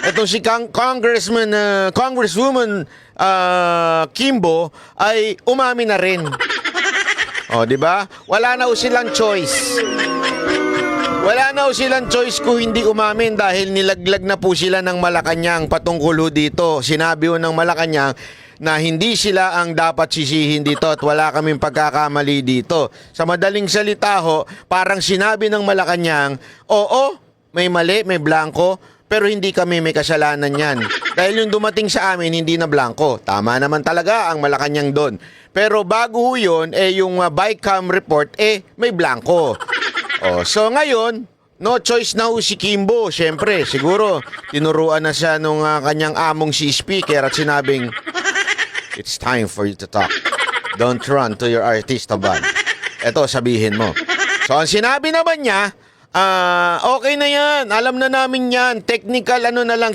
Itong si Congresswoman Kimbo ay umami na rin. O, di ba? Wala na silang choice. Wala na silang choice kung hindi umamin dahil nilaglag na po sila ng Malacanang patungkol ho dito. Sinabi ho ng Malacanang na hindi sila ang dapat sisihin dito at wala kaming pagkakamali dito. Sa madaling salita ho, parang sinabi ng Malacanang, oo, may mali, may blanco, pero hindi kami may kasalanan yan. Dahil yung dumating sa amin, hindi na blanco. Tama naman talaga ang Malacanang doon. Pero bago ho yun, yung BICAM report, may blanco. So ngayon, no choice na ho si Kimbo. Siyempre, siguro, tinuruan na siya nung kanyang among si speaker at sinabing, it's time for you to talk. Don't run to your artista band. Eto, sabihin mo. So, ang sinabi naman niya, okay na yan. Alam na namin yan. Technical,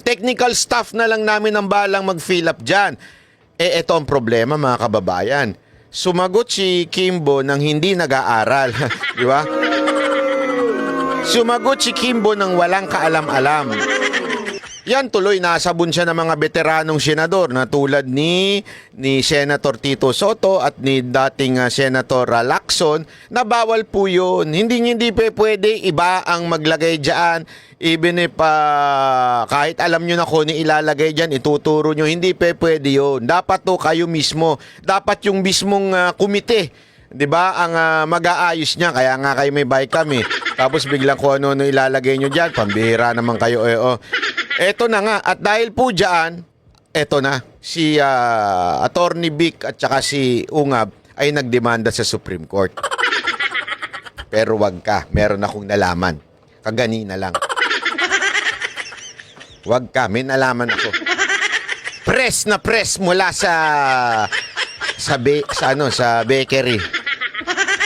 technical staff na lang namin ang balang mag-fill up dyan. Eto ang problema, mga kababayan. Sumagot si Kimbo nang hindi nag-aaral. Di ba? Sumagot si Kimbo ng walang kaalam-alam. Yan tuloy, nasabon siya ng mga veteranong senador na tulad ni Senator Tito Soto at ni dating Senator Lacson na bawal po yun. Hindi pwede iba ang maglagay dyan. Even if kahit alam nyo na kung ilalagay dyan, ituturo nyo, hindi pwede yun. Dapat to kayo mismo. Dapat yung mismong komite, 'di ba, ang mag-aayos niya. Kaya nga kayo may BICAM eh. Tapos biglang kung ano ilalagay nyo dyan, pambihira naman kayo. Eto na nga, at dahil po dyan, eto na, si Attorney Vic at saka si Ungab ay nagdemanda sa Supreme Court. Pero wag ka, meron akong nalaman. Kaganina lang. Wag ka, may nalaman ako. Press na press mula sa bakery.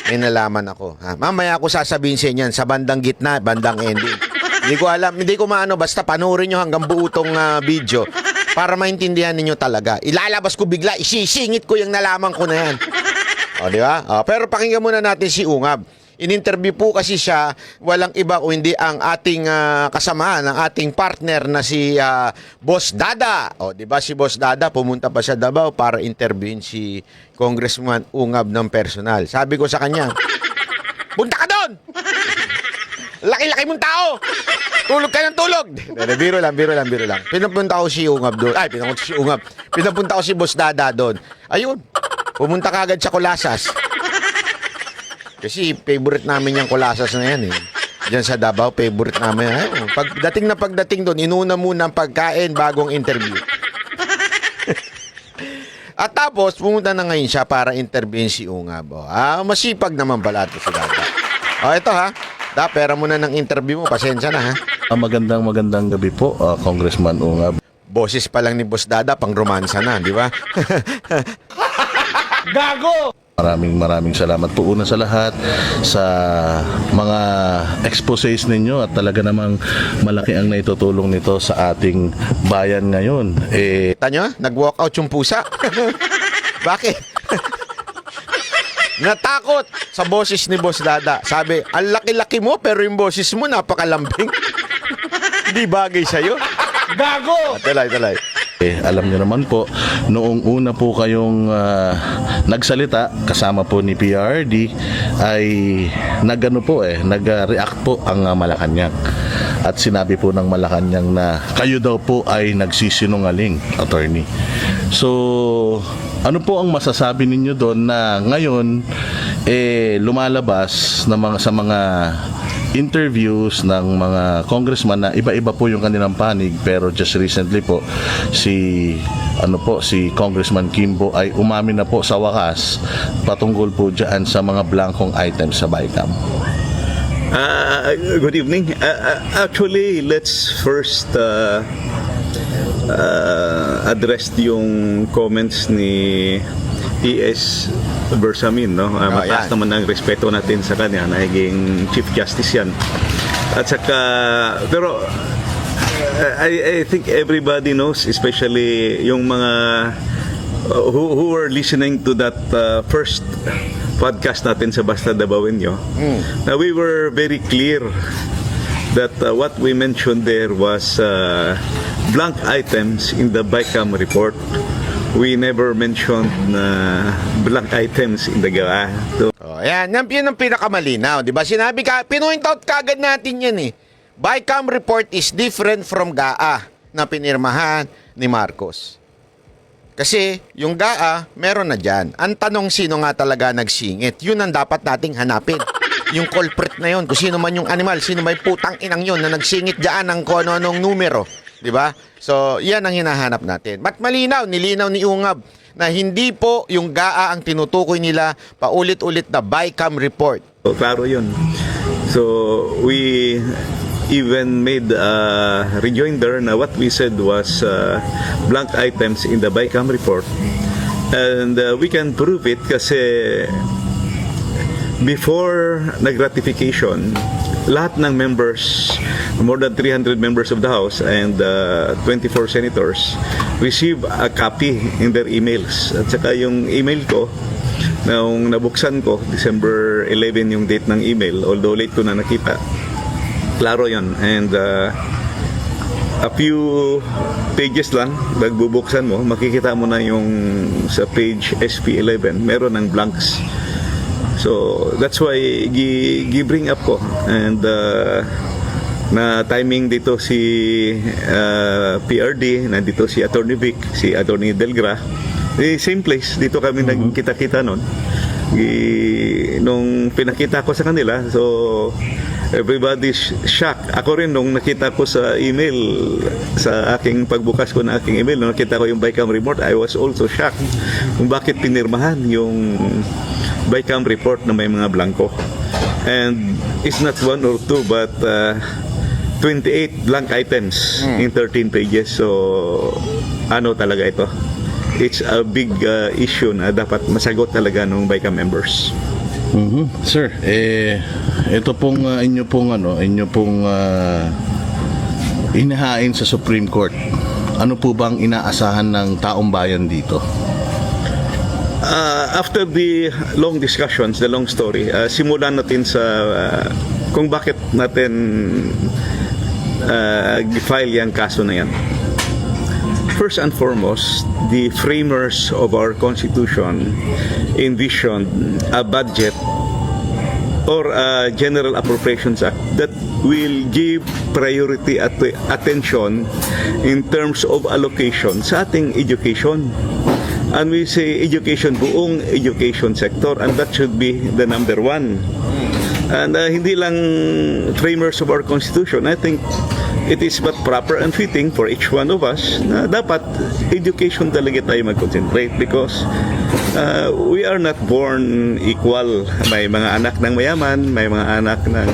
May nalaman ako. Mamaya ako sasabihin sa inyo sa bandang gitna, bandang ending. Hindi ko alam, hindi ko maano, basta panoorin nyo hanggang buo tong video para maintindihan ninyo talaga. Ilalabas ko bigla, isisingit ko yung nalaman ko na yan. Di ba? Pero pakinggan muna natin si Ungab. In-interview po kasi siya, walang iba o hindi ang ating kasamahan, ang ating partner na si Boss Dada. Di ba si Boss Dada, pumunta pa sa Davao para interviewin si Congressman Ungab ng personal. Sabi ko sa kanya, punta ka doon! Laki-laki mong tao! Tulog ka ng tulog! Biro lang. Pinapunta ko si Ungab doon. Pinapunta ko si Boss Dada doon. Ayun, pumunta ka agad sa Colasas. Kasi favorite namin yung Colasas na yan eh. Diyan sa Davao, favorite namin. Pagdating doon, inuna muna ang pagkain bagong interview. At tapos, pumunta na ngayon siya para interviewin si Ungab. Masipag naman pala ito si Dada. Ito ha. Pera muna ng interview mo. Pasensya na ha. Magandang gabi po, Congressman Ungab. Boses pa lang ni Boss Dada, pang romansa na, di ba? Gago! Maraming salamat po una sa lahat sa mga exposés ninyo at talaga namang malaki ang naitutulong nito sa ating bayan ngayon. Tanyo, nag-walkout yung pusa. Bakit? Natakot sa boses ni Boss Dada. Sabi, ang laki-laki mo pero yung boses mo napakalambing. Di bagay sa'yo. Gago! Talay. Alam niyo naman po, noong una po kayong nagsalita kasama po ni PRD ay nag-react po ang Malacanang. At sinabi po ng Malacanang na kayo daw po ay nagsisinungaling, attorney. So, ano po ang masasabi ninyo doon na ngayon lumalabas na sa mga interviews ng mga congressman na iba-iba po yung kanilang panig, pero just recently po si Congressman Kimbo ay umamin na po sa wakas patungkol po diyan sa mga blankong items sa BICAM. Good evening. Actually, let's first address yung comments ni E.S. Bersamin, no? Mataas naman ang respeto natin sa kanya, naging Chief Justice yan. At saka, pero I think everybody knows, especially yung mga who were listening to that first podcast natin sa Basta Dabawenyo, na we were very clear that what we mentioned there was blank items in the BICAM report. We never mentioned blank items in the GAA. So, Ayan, yan ang pinakamalinaw, di ba? Sinabi ka, pinuint out kagad natin yan eh. BICAM report is different from GAA na pinirmahan ni Marcos. Kasi yung GAA, meron na dyan. Ang tanong, sino nga talaga nagsingit? Yun ang dapat nating hanapin. Yung culprit na yun, kung sino man yung animal, sino may putang inang yun na nagsingit dyan ng kung ano-anong numero. Di ba? So, yan ang hinahanap natin. But malinaw, nilinaw ni Ungab na hindi po yung GAA ang tinutukoy nila paulit-ulit na BICAM report. klaro yun. So, we even made a rejoinder na what we said was blank items in the BICAM report. And we can prove it kasi before nag-ratification, lahat ng members, more than 300 members of the House and 24 senators receive a copy in their emails. At saka yung email ko, nung nabuksan ko, December 11 yung date ng email, although late ko na nakita. Klaro yun. And a few pages lang, nagbubuksan mo, makikita mo na yung sa page SP11, meron ng blanks. So, that's why gi-bring up ko. And na timing dito si PRD, nandito si Attorney Vic, si Attorney Delgra. Same place, dito kami nagkita-kita noon. Nung pinakita ko sa kanila, so everybody's shocked. Ako rin nung nakita ko sa email, sa aking pagbukas ko ng aking email, nung nakita ko yung BICAM report, I was also shocked kung bakit pinirmahan yung BICAM report na may mga blanco. And it's not one or two, but 28 blank items in 13 pages. So, ano talaga ito? It's a big issue na dapat masagot talaga ng BICAM members. Sir, ito pong inyo pong inahain sa Supreme Court. Ano po bang inaasahan ng taong bayan dito? After the long discussions, the long story, simulan natin sa kung bakit natin file yung kaso na yan. First and foremost, the framers of our Constitution envisioned a budget or a General Appropriations Act that will give priority at attention in terms of allocation sa ating education. And we say education, buong education sector, and that should be the number one. And hindi lang framers of our Constitution, I think it is but proper and fitting for each one of us na dapat education talaga tayo mag-concentrate because we are not born equal. May mga anak ng mayaman, may mga anak ng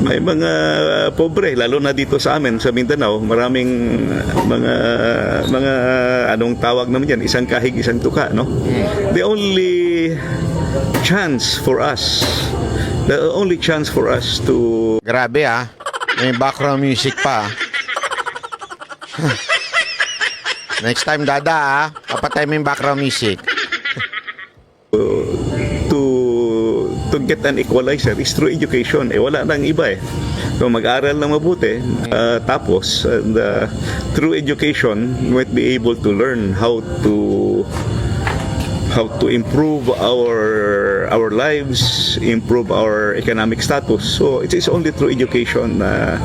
may mga pobre, lalo na dito sa amin sa Mindanao, maraming mga anong tawag naman yan, isang kahig, isang tuka, no? The only chance for us to Grabe may background music pa. Next time dada papatay mo yung background music. to get an equalizer is through education. Wala nang iba So mag-aral na mabuti, tapos through education, you might be able to learn how to improve our lives, improve our economic status. So it is only through education na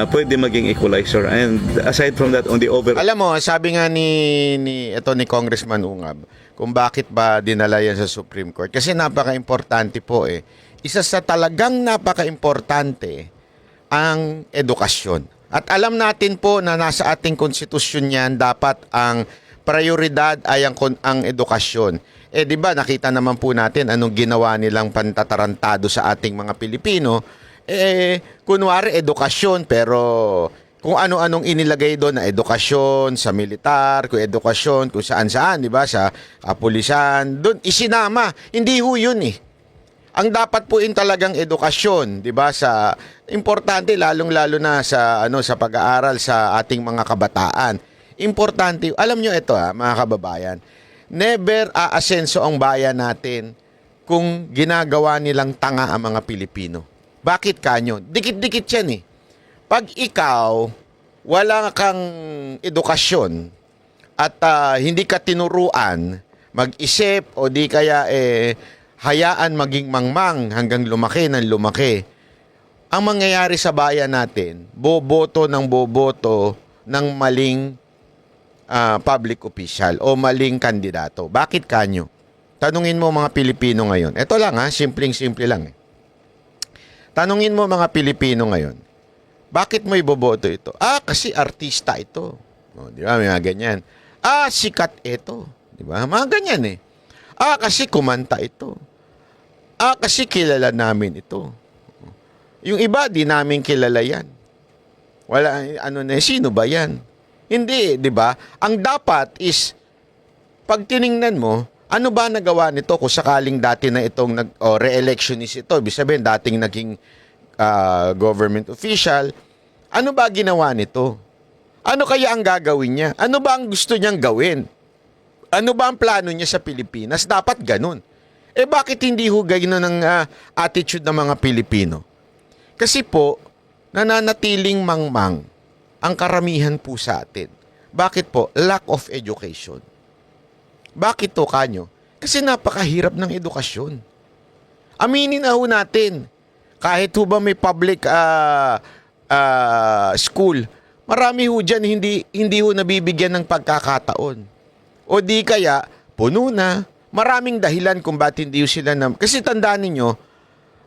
pwede maging equalizer. And aside from that, on the Alam mo, sabi nga ni Congressman Ungab, kung bakit ba dinala yan sa Supreme Court. Kasi napaka-importante po Isa sa talagang napaka-importante ang edukasyon. At alam natin po na nasa ating konstitusyon yan, dapat ang prioridad ay ang edukasyon. Di ba nakita naman po natin anong ginawa nilang pantatarantado sa ating mga Pilipino. Kunwari edukasyon, pero kung ano-anong inilagay doon na edukasyon sa militar, kung edukasyon kung saan-saan, di ba, sa kapulisan, doon isinama. Hindi ho yun Ang dapat po talagang edukasyon, di ba, sa importante lalong-lalo na sa sa pag-aaral sa ating mga kabataan. Importante, alam nyo ito mga kababayan, never aasenso ang bayan natin kung ginagawa nilang tanga ang mga Pilipino. Bakit kanyo? Dikit-dikit yan pag ikaw wala kang edukasyon at hindi ka tinuruan mag-isip o di kaya hayaan maging mangmang hanggang lumaki ng lumaki, ang mangyayari sa bayan natin, boboto ng maling public official o maling kandidato. Bakit kanyo? Tanungin mo mga Pilipino ngayon. Ito lang simpleng-simple lang. Tanungin mo mga Pilipino ngayon, bakit mo iboboto ito? Kasi artista ito. Di ba? Mga ganyan. Sikat ito. Di ba? Mga ganyan kasi kumanta ito. Kasi kilala namin ito. Yung iba, di namin kilala yan. Wala, sino ba yan? Hindi, di ba? Ang dapat is, pag tiningnan mo, ano ba nagawa nito kung sakaling dati na itong re-electionist ito, ibig sabihin dating naging government official, ano ba ginawa nito? Ano kaya ang gagawin niya? Ano ba ang gusto niyang gawin? Ano ba ang plano niya sa Pilipinas? Dapat ganun. Bakit hindi ho ganun ang attitude ng mga Pilipino? Kasi po, nananatiling mangmang ang karamihan po sa atin. Bakit po? Lack of education. Bakit to kanyo? Kasi napakahirap ng edukasyon. Aminin na ho natin, kahit ho ba may public school, marami ho dyan hindi ho nabibigyan ng pagkakataon. O di kaya, puno na. Maraming dahilan kung ba't hindi ho sila na... Kasi tandaan ninyo,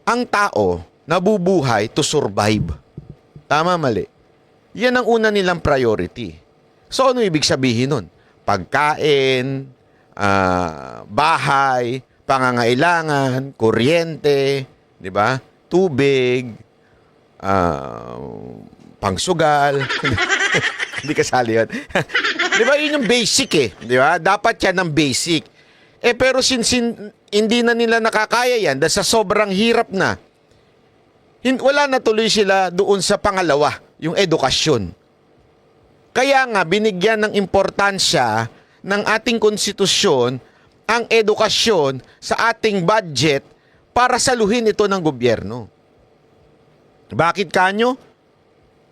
ang tao nabubuhay to survive. Tama, mali. Yan ang una nilang priority. So, ano ibig sabihin nun? Pagkain, bahay, pangangailangan, kuryente, di ba? Tubig, pangsugal. Hindi kasali yun. Di ba? Yun yung basic Di ba? Dapat yan ang basic. Pero since hindi na nila nakakaya yan, dahil sa sobrang hirap na, wala na tuloy sila doon sa pangalawa, yung edukasyon. Kaya nga, binigyan ng importansya ng ating konstitusyon ang edukasyon sa ating budget para saluhin ito ng gobyerno. Bakit kanyo?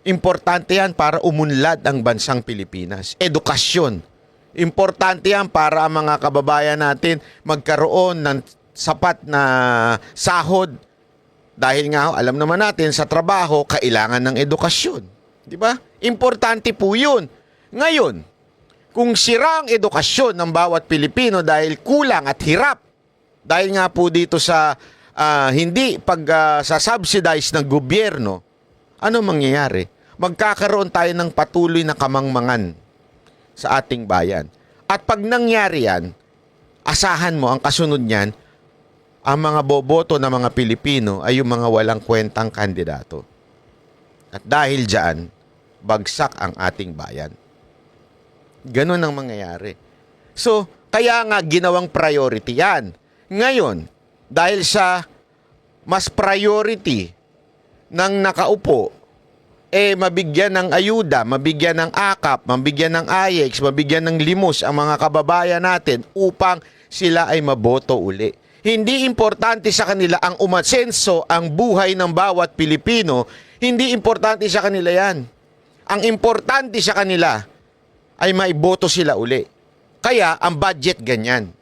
Importante yan para umunlad ang bansang Pilipinas. Edukasyon. Importante yan para ang mga kababayan natin magkaroon ng sapat na sahod. Dahil nga, alam naman natin, sa trabaho, kailangan ng edukasyon. Di ba? Importante po yun. Ngayon, kung sira ang edukasyon ng bawat Pilipino dahil kulang at hirap, dahil nga po dito sa hindi sa subsidize ng gobyerno, ano mangyayari? Magkakaroon tayo ng patuloy na kamangmangan sa ating bayan. At pag nangyari yan, asahan mo ang kasunod niyan, ang mga boboto ng mga Pilipino ay yung mga walang kwentang kandidato. At dahil dyan, bagsak ang ating bayan. Ganun ang mangyayari. So, kaya nga ginawang priority yan. Ngayon, dahil sa mas priority ng nakaupo, mabigyan ng ayuda, mabigyan ng AKAP, mabigyan ng AYEX, mabigyan ng limos ang mga kababayan natin upang sila ay maboto uli. Hindi importante sa kanila ang umasenso ang buhay ng bawat Pilipino. Hindi importante sa kanila yan. Ang importante sa kanila ay maiboto sila uli. Kaya ang budget ganyan.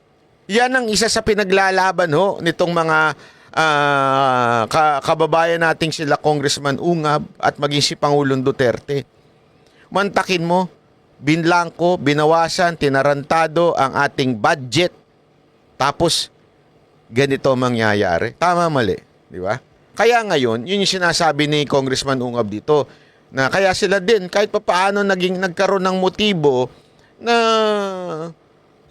Yan ang isa sa pinaglalaban nitong mga kababayan nating sila Congressman Ungab at maging si Pangulong Duterte. Mantakin mo, binlangko, binawasan, tinarantado ang ating budget. Tapos, ganito mangyayari. Tama, mali. Di ba? Kaya ngayon, yun yung sinasabi ni Congressman Ungab dito, na kaya sila din, kahit papaano nagkaroon ng motibo na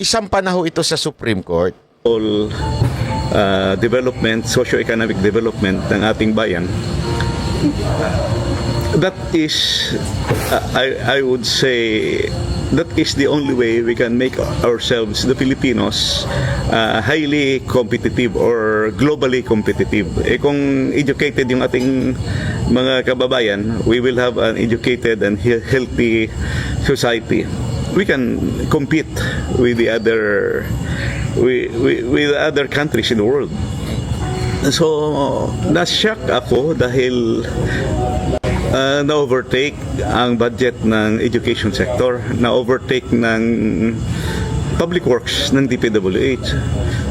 isang panaho ito sa Supreme Court. All development, socio-economic development ng ating bayan, that is, I would say, that is the only way we can make ourselves, the Filipinos, highly competitive or globally competitive. Kung educated yung ating mga kababayan, we will have an educated and healthy society. We can compete with the other with other countries in the world. So, na-shock ako dahil na-overtake ang budget ng education sector, na-overtake ng public works ng DPWH.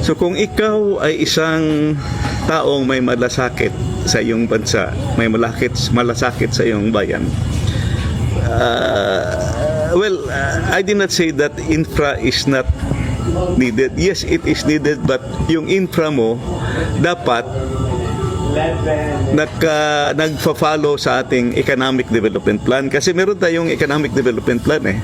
So kung ikaw ay isang taong may malasakit sa iyong bansa, may malasakit sa iyong bayan, I did not say that infra is not needed. Yes, it is needed, but yung infra mo dapat nagfa-follow sa ating economic development plan, kasi meron tayong economic development plan eh.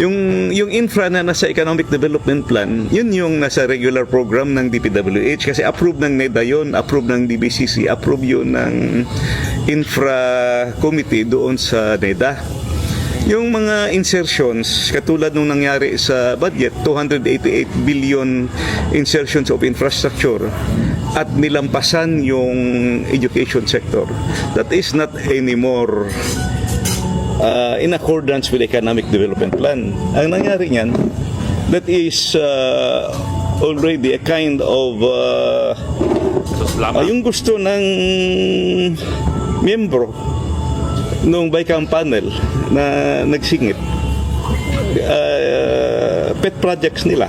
Yung infra na nasa economic development plan, yun yung nasa regular program ng DPWH, kasi approve ng NEDA yun, approve ng DBCC, approve yun ng infra committee doon sa NEDA. Yung mga insertions, katulad nung nangyari sa budget, 288 billion insertions of infrastructure, at nilampasan yung education sector, that is not anymore in accordance with economic development plan. Ang nangyari niyan, that is already a kind of yung gusto ng miyembro nung BICAM panel na nagsingit, pet projects nila.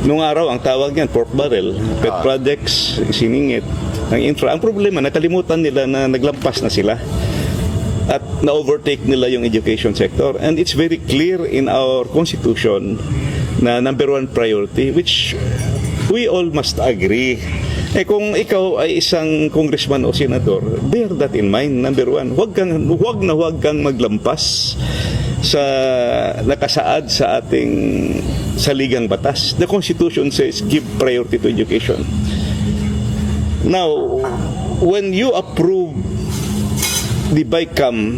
Nung araw, ang tawag niyan, pork barrel. Pet projects, siningit ng infra. Ang problema, nakalimutan nila na naglampas na sila at na-overtake nila yung education sector. And it's very clear in our constitution na number one priority, which we all must agree. Kung ikaw ay isang congressman o senador, bear that in mind. Number one, huwag kang maglampas sa nakasaad sa ating saligang batas. The Constitution says give priority to education. Now, when you approve the BICAM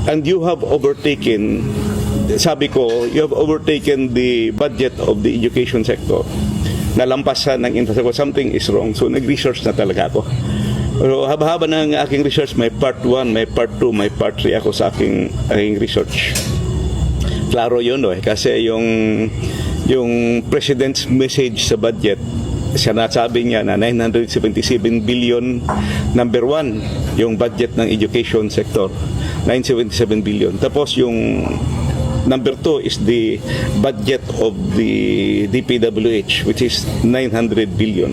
and you have overtaken, sabi ko, you have overtaken the budget of the education sector, nalampasan ng infrastructure, something is wrong. So nag-research na talaga ako. Pero haba-haba ng aking research, may part 1, may part 2, may part 3 ako sa aking research. Klaro yun, kasi yung President's message sa budget, siya nasabi niya na 977 billion, number 1, yung budget ng education sector, 977 billion. Tapos yung number 2 is the budget of the DPWH, which is 900 billion.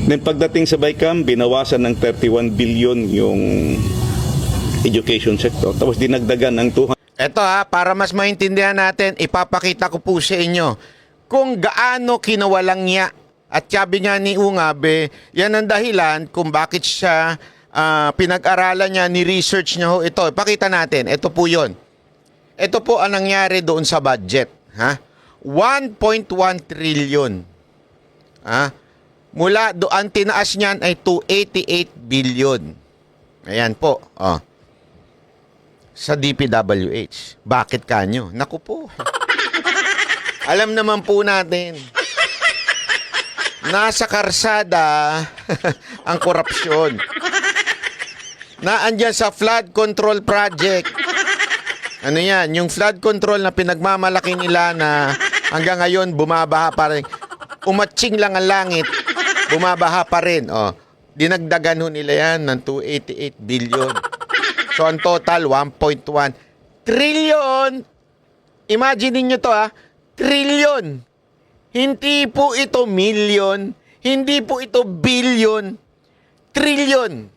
Then pagdating sa BICAM, binawasan ng 31 billion yung education sector. Tapos dinagdagan ng 200. Eto para mas maintindihan natin, ipapakita ko po sa inyo kung gaano kinawalang niya. At sabi nga ni Ungabe, yan ang dahilan kung bakit siya pinag-aralan niya, ni-research niya ho ito. Pakita natin, ito po yun. Ito po ang nangyari doon sa budget. 1.1 trillion. Mula doon, tinaas niyan ay 288 billion. Ayan po. Sa DPWH. Bakit kanyo? Naku po. Alam naman po natin. Nasa karsada ang korupsyon. Naandyan sa flood control project. Ano yan? Yung flood control na pinagmamalaki nila na hanggang ngayon bumabaha pa rin. Umatsing lang ang langit, bumabaha pa rin. Dinagdagan ho nila yan ng 288 billion. So ang total, 1.1 trillion. Imagine niyo to trillion. Hindi po ito million, hindi po ito billion, trillion.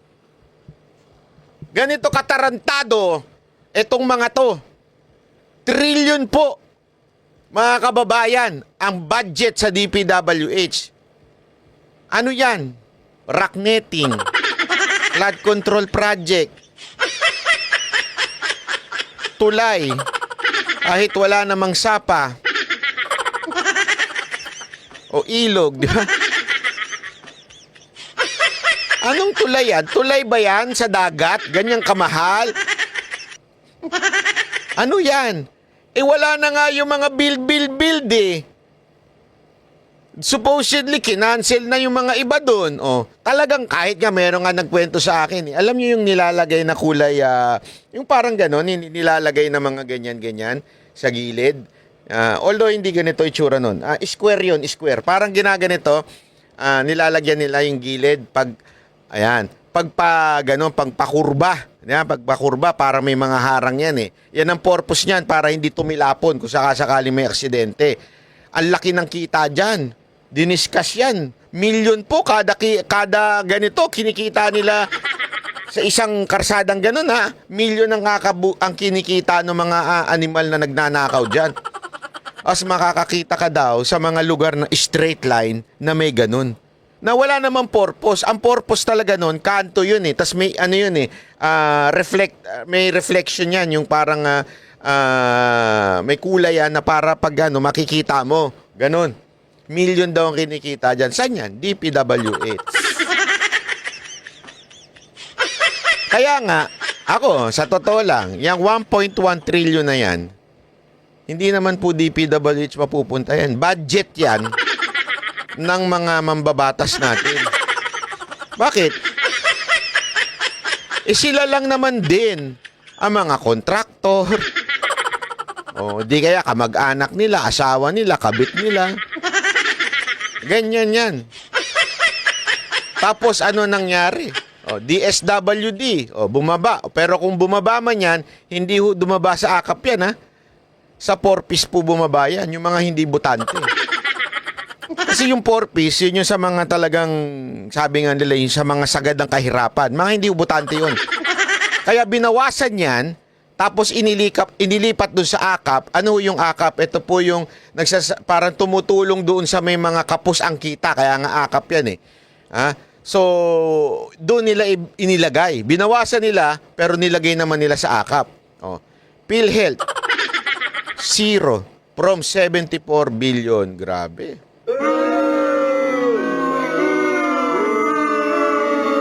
Ganito katarantado etong mga to. Trillion po, mga kababayan, ang budget sa DPWH. Ano yan? Rock netting, flood control project, tulay, kahit wala namang sapa, o ilog, di ba? Anong tulay yan? Tulay ba yan sa dagat? Ganyang kamahal? Ano yan? Wala na nga yung mga build eh. Supposedly, kinancel na yung mga iba doon. Talagang kahit nga meron nga nagkwento sa akin. Alam niyo yung nilalagay na kulay, yung parang ganon, nilalagay na mga ganyan-ganyan sa gilid. Although hindi ganito itsura nun. Square yun, square. Parang ginaganito, nilalagyan nila yung gilid pag, ayan, pagpakurba. Yan, pagpakurba, para may mga harang yan eh. Yan ang purpose niyan, para hindi tumilapon kung sakasakali may aksidente. Ang laki ng kita dyan. Diniscuss yan. Milyon po kada ganito, kinikita nila sa isang karsadang ganun ha. Milyon ang kinikita ng mga animal na nagnanakaw dyan. As makakakita ka daw sa mga lugar na straight line na may ganun. Na wala namang purpose. Ang purpose talaga nun, kanto yun eh. Tapos may ano yun eh, may reflection yan. Yung parang may kulay yan na para pag ano, makikita mo. Ganun. Milyon daw ang kinikita dyan. Saan yan? DPWH. Kaya nga, ako, sa totoo lang, yung 1.1 trillion na yan, hindi naman po DPWH mapupunta yan. Budget yan ng mga mambabatas natin. Bakit? Sila lang naman din ang mga kontraktor. O, di kaya kamag-anak nila, asawa nila, kabit nila. Ganyan yan. Tapos ano nangyari? O, DSWD, o, bumaba. Pero kung bumaba man yan, hindi dumaba sa akap yan ha. Sa 4-piece po bumaba yan, yung mga hindi butante. Kasi yung 4-piece, yun yung sa mga talagang, sabi nga nila, yung sa mga sagad ng kahirapan. Mga hindi butante yun. Kaya binawasan yan, tapos inilipat dun sa akap. Ano yung akap? Ito po yung parang tumutulong doon sa may mga kapos ang kita. Kaya nga akap yan eh. So, doon nila inilagay. Binawasan nila, pero nilagay naman nila sa akap. PhilHealth, 0 from 74 billion. Grabe.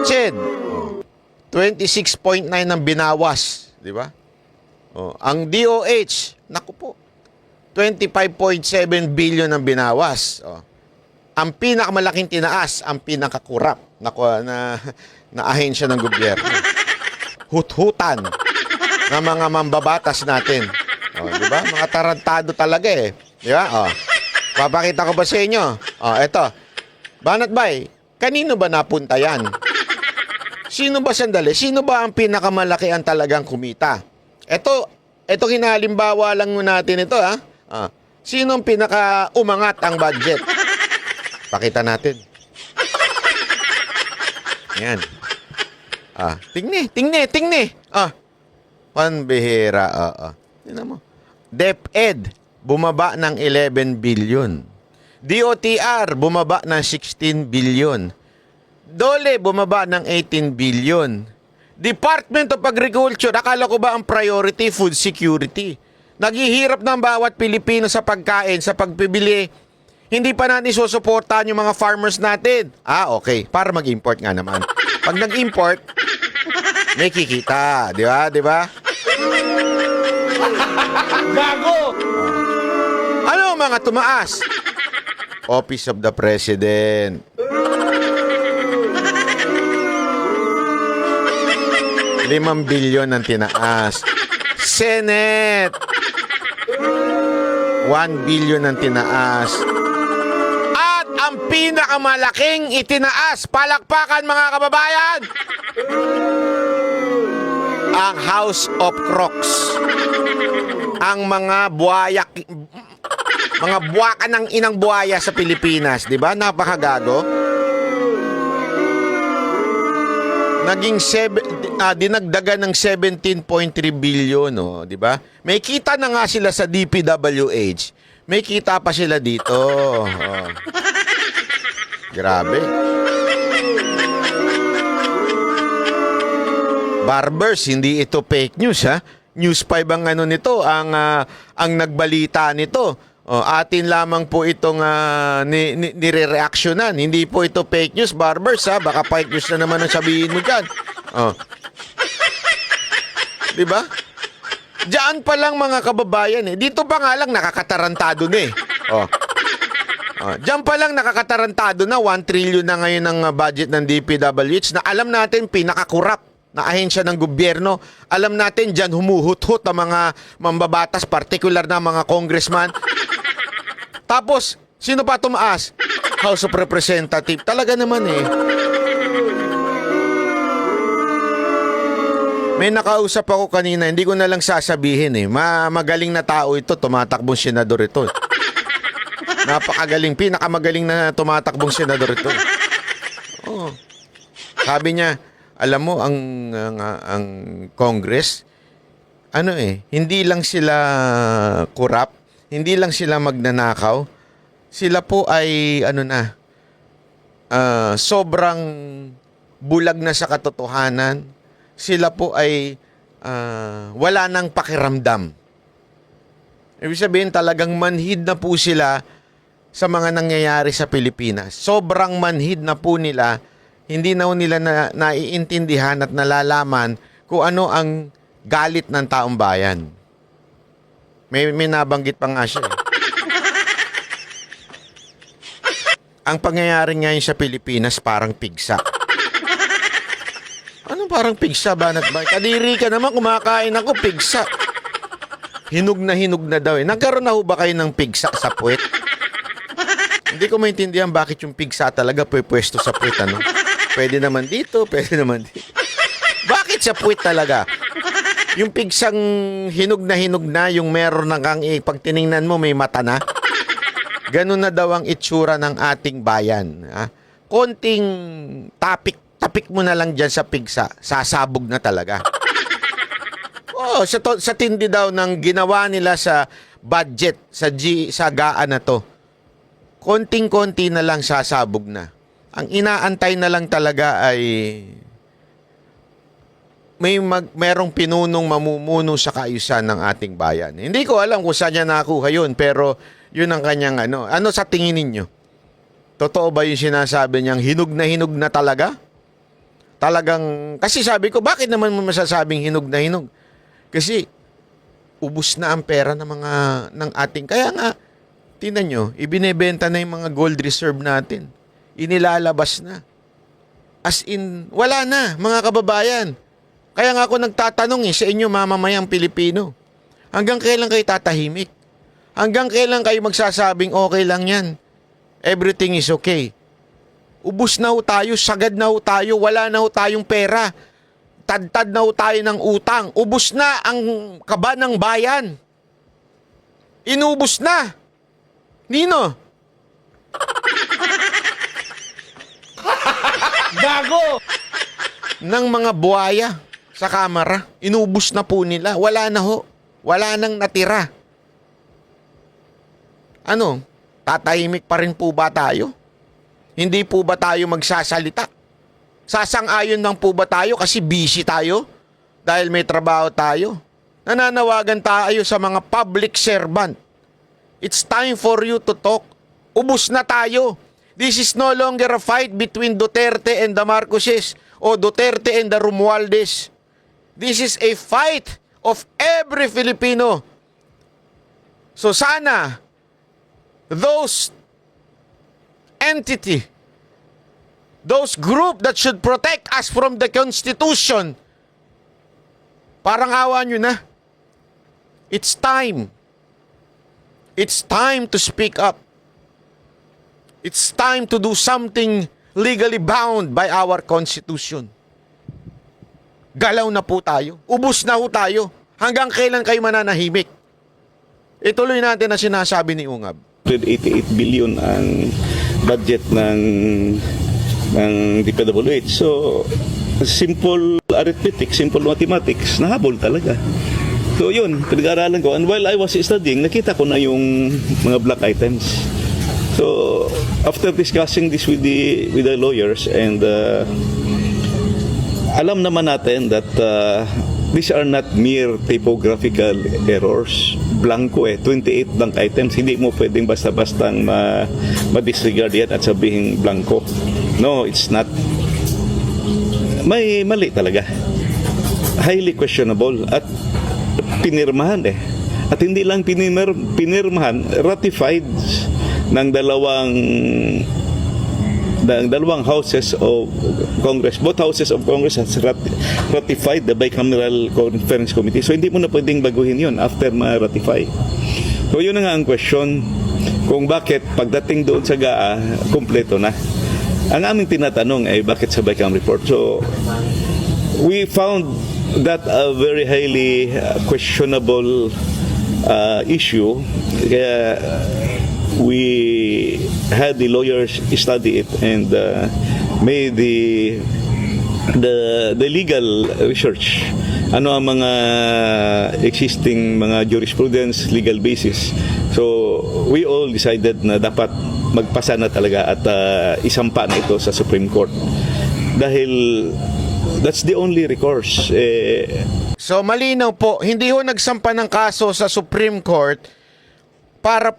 CHED, 26.9 ang binawas. Di ba? Ang DOH, naku po, 25.7 billion ang binawas. Ang pinakamalaking tinaas, ang pinakakurap na ahensya ng gobyerno. Hut-hutan ng mga mambabatas natin. Di ba? Mga tarantado talaga eh. Di ba? Papakita ko ba sa inyo? Eto. Banat Bay, kanino ba napunta yan? Sino ba Sino ba ang pinakamalaki ang talagang kumita? Ito hinalimbawa lang natin ito ha. Sino ang pinaka-umangat ang budget? Pakita natin. Yan. Tingni. Panbihira. Tingnan mo. DepEd, bumaba ng 11 billion. DOTR, bumaba ng 16 billion. DOLE, bumaba ng 18 billion. Department of Agriculture, akala ko ba ang priority, food security? Naghihirap ng bawat Pilipino sa pagkain, sa pagpibili. Hindi pa natin susuportahan yung mga farmers natin. Okay. Para mag-import nga naman. Pag nag-import, may kikita. Di ba? Di ba? Gago! Ano mga tumaas? Office of the President. Limang bilyon ang tinaas. Senate. 1 billion ang tinaas. At ang pinakamalaking itinaas, palakpakan mga kababayan, ang House of Crocs. Ang mga buwaya, mga buwaka ng inang buwaya sa Pilipinas, di ba? Napakagago. Naging dinagdagan ng 17.3 billion, di ba? May kita na nga sila sa DPWH. May kita pa sila dito. Grabe. Barbers, hindi ito fake news ha. News 5 ang ano nito, ang nagbalita nito. Atin lamang po itong nire-reactionan. Hindi po ito fake news, Barbers ha. Baka fake news na naman ang sabihin mo dyan. Diba? Diyan pa lang mga kababayan eh. Dito pa nga lang nakakatarantado na eh. Diyan pa lang nakakatarantado na 1 trillion na ngayon ang budget ng DPWH na alam natin pinakakurap na ahensya ng gobyerno. Alam natin diyan humuhut-hut ang mga mambabatas, particular na mga congressman. Tapos, sino pa tumaas? House of Representatives. Talaga naman eh. May nakausap ako kanina, hindi ko na lang sasabihin eh. Magaling na tao ito, tumatakbong senador ito. Napakagaling, pinakamagaling na tumatakbong senador ito. Oh. Sabi niya, alam mo ang Congress, hindi lang sila corrupt, hindi lang sila magnanakaw, sila po ay sobrang bulag na sa katotohanan. Sila po ay wala nang pakiramdam. Ibig sabihin talagang manhid na po sila sa mga nangyayari sa Pilipinas. Sobrang manhid na po nila, hindi na nila naiintindihan at nalalaman kung ano ang galit ng taong bayan. May nabanggit pa nga siya. Ang pangyayari ngayon sa Pilipinas parang pigsa. Ano parang pigsa, Banat Bay? Kadiri ka naman, kumakain ako, pigsa. Hinog na daw eh. Nagkaroon na ho ba kayo ng pigsa sa puwet? Hindi ko maintindihan bakit yung pigsa talaga pwesto sa puwet, ano? Pwede naman dito, pwede naman dito. Bakit sa puwet talaga? Yung pigsang hinog na, yung meron na kang pag tiningnan mo may mata na. Ganun na daw ang itsura ng ating bayan. Ha? Konting tapik mo na lang dyan sa pigsa, sasabog na talaga. Oh, sa tindi daw ng ginawa nila sa budget, sa GAA na to. Konting-konti na lang sasabog na. Ang inaantay na lang talaga ay merong pinunong mamumuno sa kaayusan ng ating bayan. Hindi ko alam kung saan niya nakuha yun, pero yun ang kanyang ano. Ano sa tingin ninyo? Totoo ba yung sinasabi niyang hinog na talaga? Talagang, kasi sabi ko, bakit naman mo masasabing hinog na hinog? Kasi, ubus na ang pera ng ating, kaya nga, tingnan nyo, ibinebenta na yung mga gold reserve natin. Inilalabas na. As in, wala na, mga kababayan. Kaya nga ako nagtatanong sa inyo, mamamayang Pilipino. Hanggang kailan kayo tatahimik? Hanggang kailan kayo magsasabing okay lang yan? Everything is okay. Ubus na ho tayo, sagad na ho tayo, wala na ho tayong pera. Tad-tad na ho tayo ng utang. Ubus na ang kaba ng bayan. Inubos na. Nino? Gago! Ng mga buhaya sa kamera. Inubos na po nila. Wala na ho. Wala nang natira. Ano? Tatahimik pa rin po ba tayo? Hindi po ba tayo magsasalita? Sasang-ayon lang po ba tayo kasi busy tayo? Dahil may trabaho tayo? Nananawagan tayo sa mga public servant. It's time for you to talk. Ubus na tayo. This is no longer a fight between Duterte and the Marcoses o Duterte and the Romualdez. This is a fight of every Filipino. So sana, those entity, those group that should protect us from the Constitution, parang awa nyo na. It's time. It's time to speak up. It's time to do something legally bound by our Constitution. Galaw na po tayo. Ubus na po tayo. Hanggang kailan kayo mananahimik? Ituloy natin na sinasabi ni Ungab. 188 billion ang budget ng DPWH. So, simple arithmetic, simple mathematics, nahabol talaga. So, yun, pinag-aralan ko. And while I was studying, nakita ko na yung mga black items. So, after discussing this with the lawyers and alam naman natin that these are not mere typographical errors. Blanco 28 blank items. Hindi mo pwedeng basta-bastang ma-disregard yan at sabihin blanco. No, it's not. May mali talaga. Highly questionable at pinirmahan At hindi lang pinirmahan, ratified ng dalawang houses of Congress. Both houses of Congress has ratified the bicameral conference committee. So hindi mo na pwedeng baguhin yun after ma-ratify. So yun na nga ang question kung bakit pagdating doon sa GAA, kumpleto na. Ang aming tinatanong ay bakit sa Bicam report. So we found that a very highly questionable issue. Kaya we had the lawyers study it and made the legal research. Ano ang mga existing mga jurisprudence, legal basis. So we all decided na dapat magpasa na talaga at isampa na ito sa Supreme Court. Dahil that's the only recourse. So malinaw po, hindi ho nagsampa ng kaso sa Supreme Court para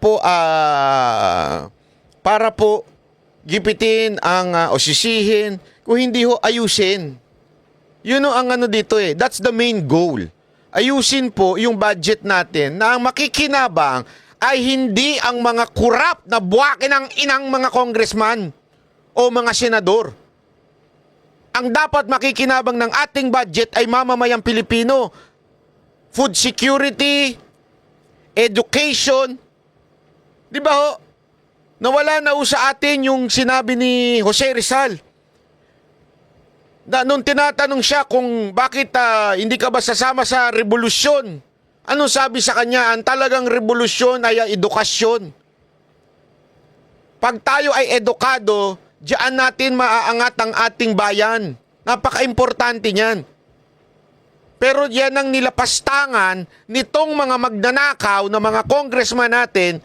po gipitin ang o sisihin, kung hindi ho ayusin. Yun ang ano dito eh. That's the main goal. Ayusin po yung budget natin na ang makikinabang ay hindi ang mga kurap na buwakin ng inang mga congressman o mga senador. Ang dapat makikinabang ng ating budget ay mamamayang Pilipino. Food security, education. Di ba ho? Nawala na ho sa atin yung sinabi ni Jose Rizal. Nung tinatanong siya kung bakit hindi ka ba sasama sa revolusyon, anong sabi sa kanya? Ang talagang revolusyon ay edukasyon. Pag tayo ay edukado, diyan natin maaangat ang ating bayan. Napaka-importante niyan. Pero yan ang nilapastangan nitong mga magnanakaw na mga congressman natin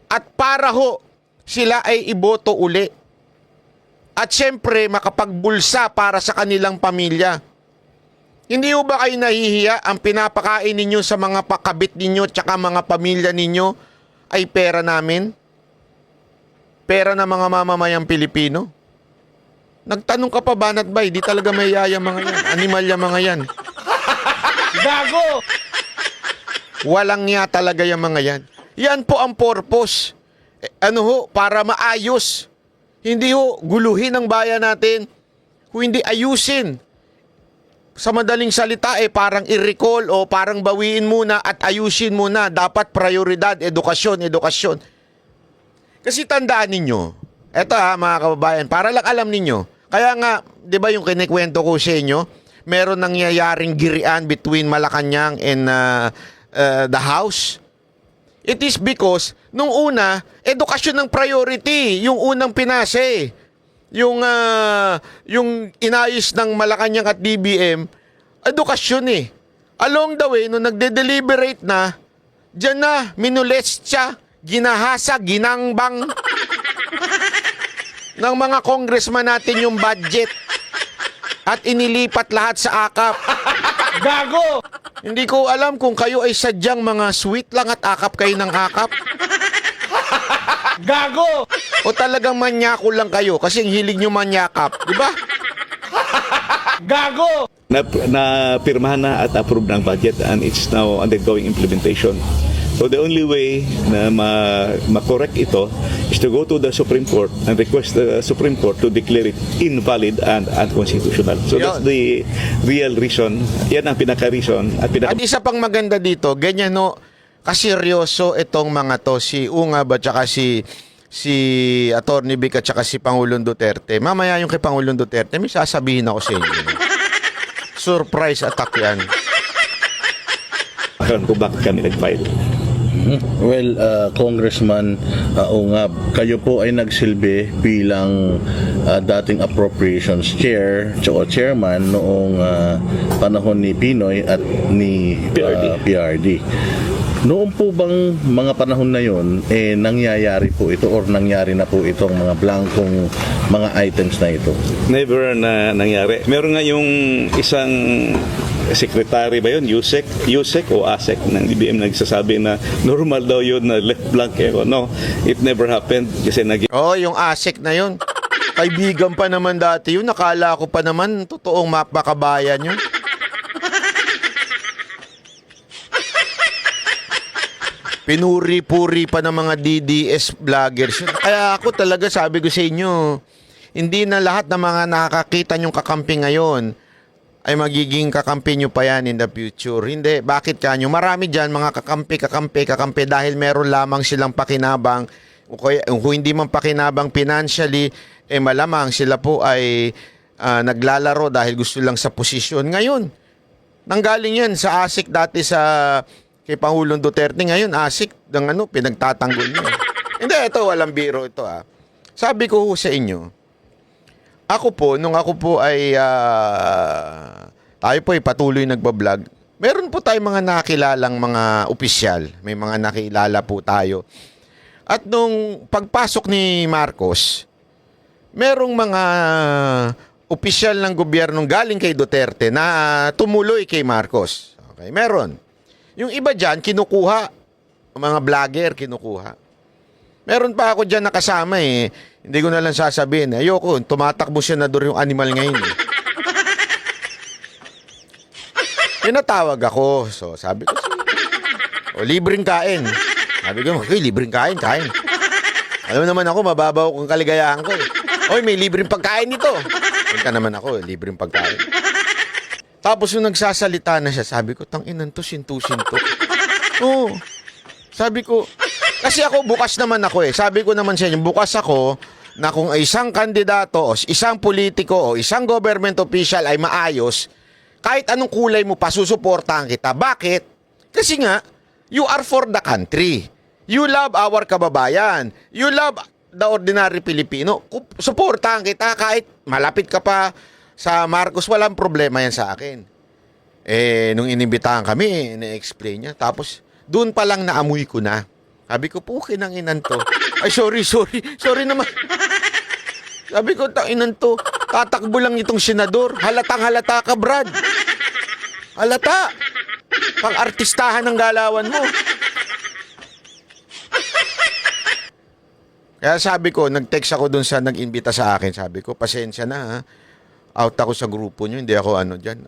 at para ho sila ay iboto uli. At syempre, makapagbulsa para sa kanilang pamilya. Hindi ho ba kayo nahihiya ang pinapakain ninyo sa mga pakabit ninyo tsaka mga pamilya ninyo ay pera namin? Pera ng mga mamamayang Pilipino? Nagtanong ka pa, Banat Bay, di talaga may yaya mga yan. Animal yung mga yan. Gago! Walang niya talaga yung mga yan. Yan po ang purpose. Para maayos. Hindi ho guluhin ang bayan natin, kung hindi ayusin. Sa madaling salita parang i-recall o parang bawiin muna at ayusin muna. Dapat prioridad, edukasyon. Kasi tandaan ninyo, eto mga kababayan, para lang alam ninyo, kaya nga, di ba yung kinikwento ko sa inyo, meron nangyayaring girian between Malacanang and the House. It is because, nung una, edukasyon ng priority. Yung unang pinase. Yung inayos ng Malacanang at DBM, edukasyon eh. Along the way, nung nagde-deliberate na, dyan na, minulestya, ginahasa, ginangbang ng mga congressman natin yung budget. At inilipat lahat sa akap. Gago! Hindi ko alam kung kayo ay sadyang mga sweet lang at akap kayo ng akap. Gago! O talagang manyako lang kayo kasi ang hilig nyo manyakap. Di ba? Gago! Na-pirmahan na at approve ng budget and it's now undergoing implementation. So the only way na ma-correct ito is to go to the Supreme Court and request the Supreme Court to declare it invalid and unconstitutional. So that's the real reason. Yan ang pinaka-reason. At isa pang maganda dito, ganyan kaseryoso itong mga to, si Unga ba tsaka si Atty. Vic at tsaka si Pangulong Duterte. Mamaya yung kay Pangulong Duterte, may sasabihin ako sa inyo. Surprise attack yan. Kung bakit kami nag-file. Well, Congressman Ungab, kayo po ay nagsilbi bilang dating appropriations chair o chairman noong panahon ni Pinoy at ni PRD. Noon po bang mga panahon na yon nangyayari po ito or nangyari na po itong mga blankong mga items na ito? Never na nangyari. Meron nga yung isang secretary ba yun? Yusek o ASEC ng DBM nagsasabi na normal daw yun na left blank No, it never happened kasi yung ASEC na yun. Kaibigan pa naman dati yun. Nakala ko pa naman totoong mapakabayan yun. Pinuri-puri pa ng mga DDS vloggers. Kaya ako talaga sabi ko sa inyo, hindi na lahat ng mga nakakakita nyong kakampi ngayon ay magiging kakampi nyo pa yan in the future. Hindi. Bakit kanyo? Marami dyan mga kakampi dahil meron lamang silang pakinabang. Kung hindi man pakinabang financially, malamang sila po ay naglalaro dahil gusto lang sa posisyon. Ngayon, Nanggaling yan sa ASIC dati sa kay Pangulong Duterte. Ngayon, ASIC, ng pinagtatanggol niya. Hindi, ito, walang biro ito Sabi ko sa inyo, ako po, nung ako po ay, tayo po ay patuloy nagbablog, meron po tayong mga nakilalang mga opisyal. May mga nakilala po tayo. At nung pagpasok ni Marcos, merong mga opisyal ng gobyernong galing kay Duterte na tumuloy kay Marcos. Okay, meron. Yung iba dyan, kinukuha. Mga vlogger, kinukuha. Meron pa ako dyan nakasama Hindi ko na lang sasabihin. Ayoko, tumatakbo senador yung animal ngayon Pinatawag ako. So, sabi ko, libreng kain. Sabi ko, libreng kain. Alam naman ako, mababaw kung kaligayahan ko Oy, may libreng pagkain nito. Ka naman ako, libreng pagkain. Tapos nung nagsasalita na siya, sabi ko, tanginan to, sintu-sinto. Oo. Sabi ko, kasi ako, bukas naman ako Sabi ko naman sa inyo, bukas ako na kung isang kandidato o isang politiko o isang government official ay maayos, kahit anong kulay mo pa, susuportahan kita. Bakit? Kasi nga, you are for the country. You love our kababayan. You love the ordinary Pilipino. Suportahan kita kahit malapit ka pa sa Marcos, walang problema yan sa akin. Nung inimbitahan kami, na-explain niya. Tapos, doon pa lang naamoy ko na. Sabi ko, pukin ang inan to. Ay, sorry naman. Sabi ko, inan to. Tatakbo lang itong senador. Halata ka, Brad. Halata. Pang-artistahan ng galawan mo. Kaya sabi ko, nag-text ako dun sa nag-imbita sa akin. Sabi ko, pasensya na Out ako sa grupo nyo. Hindi ako dyan.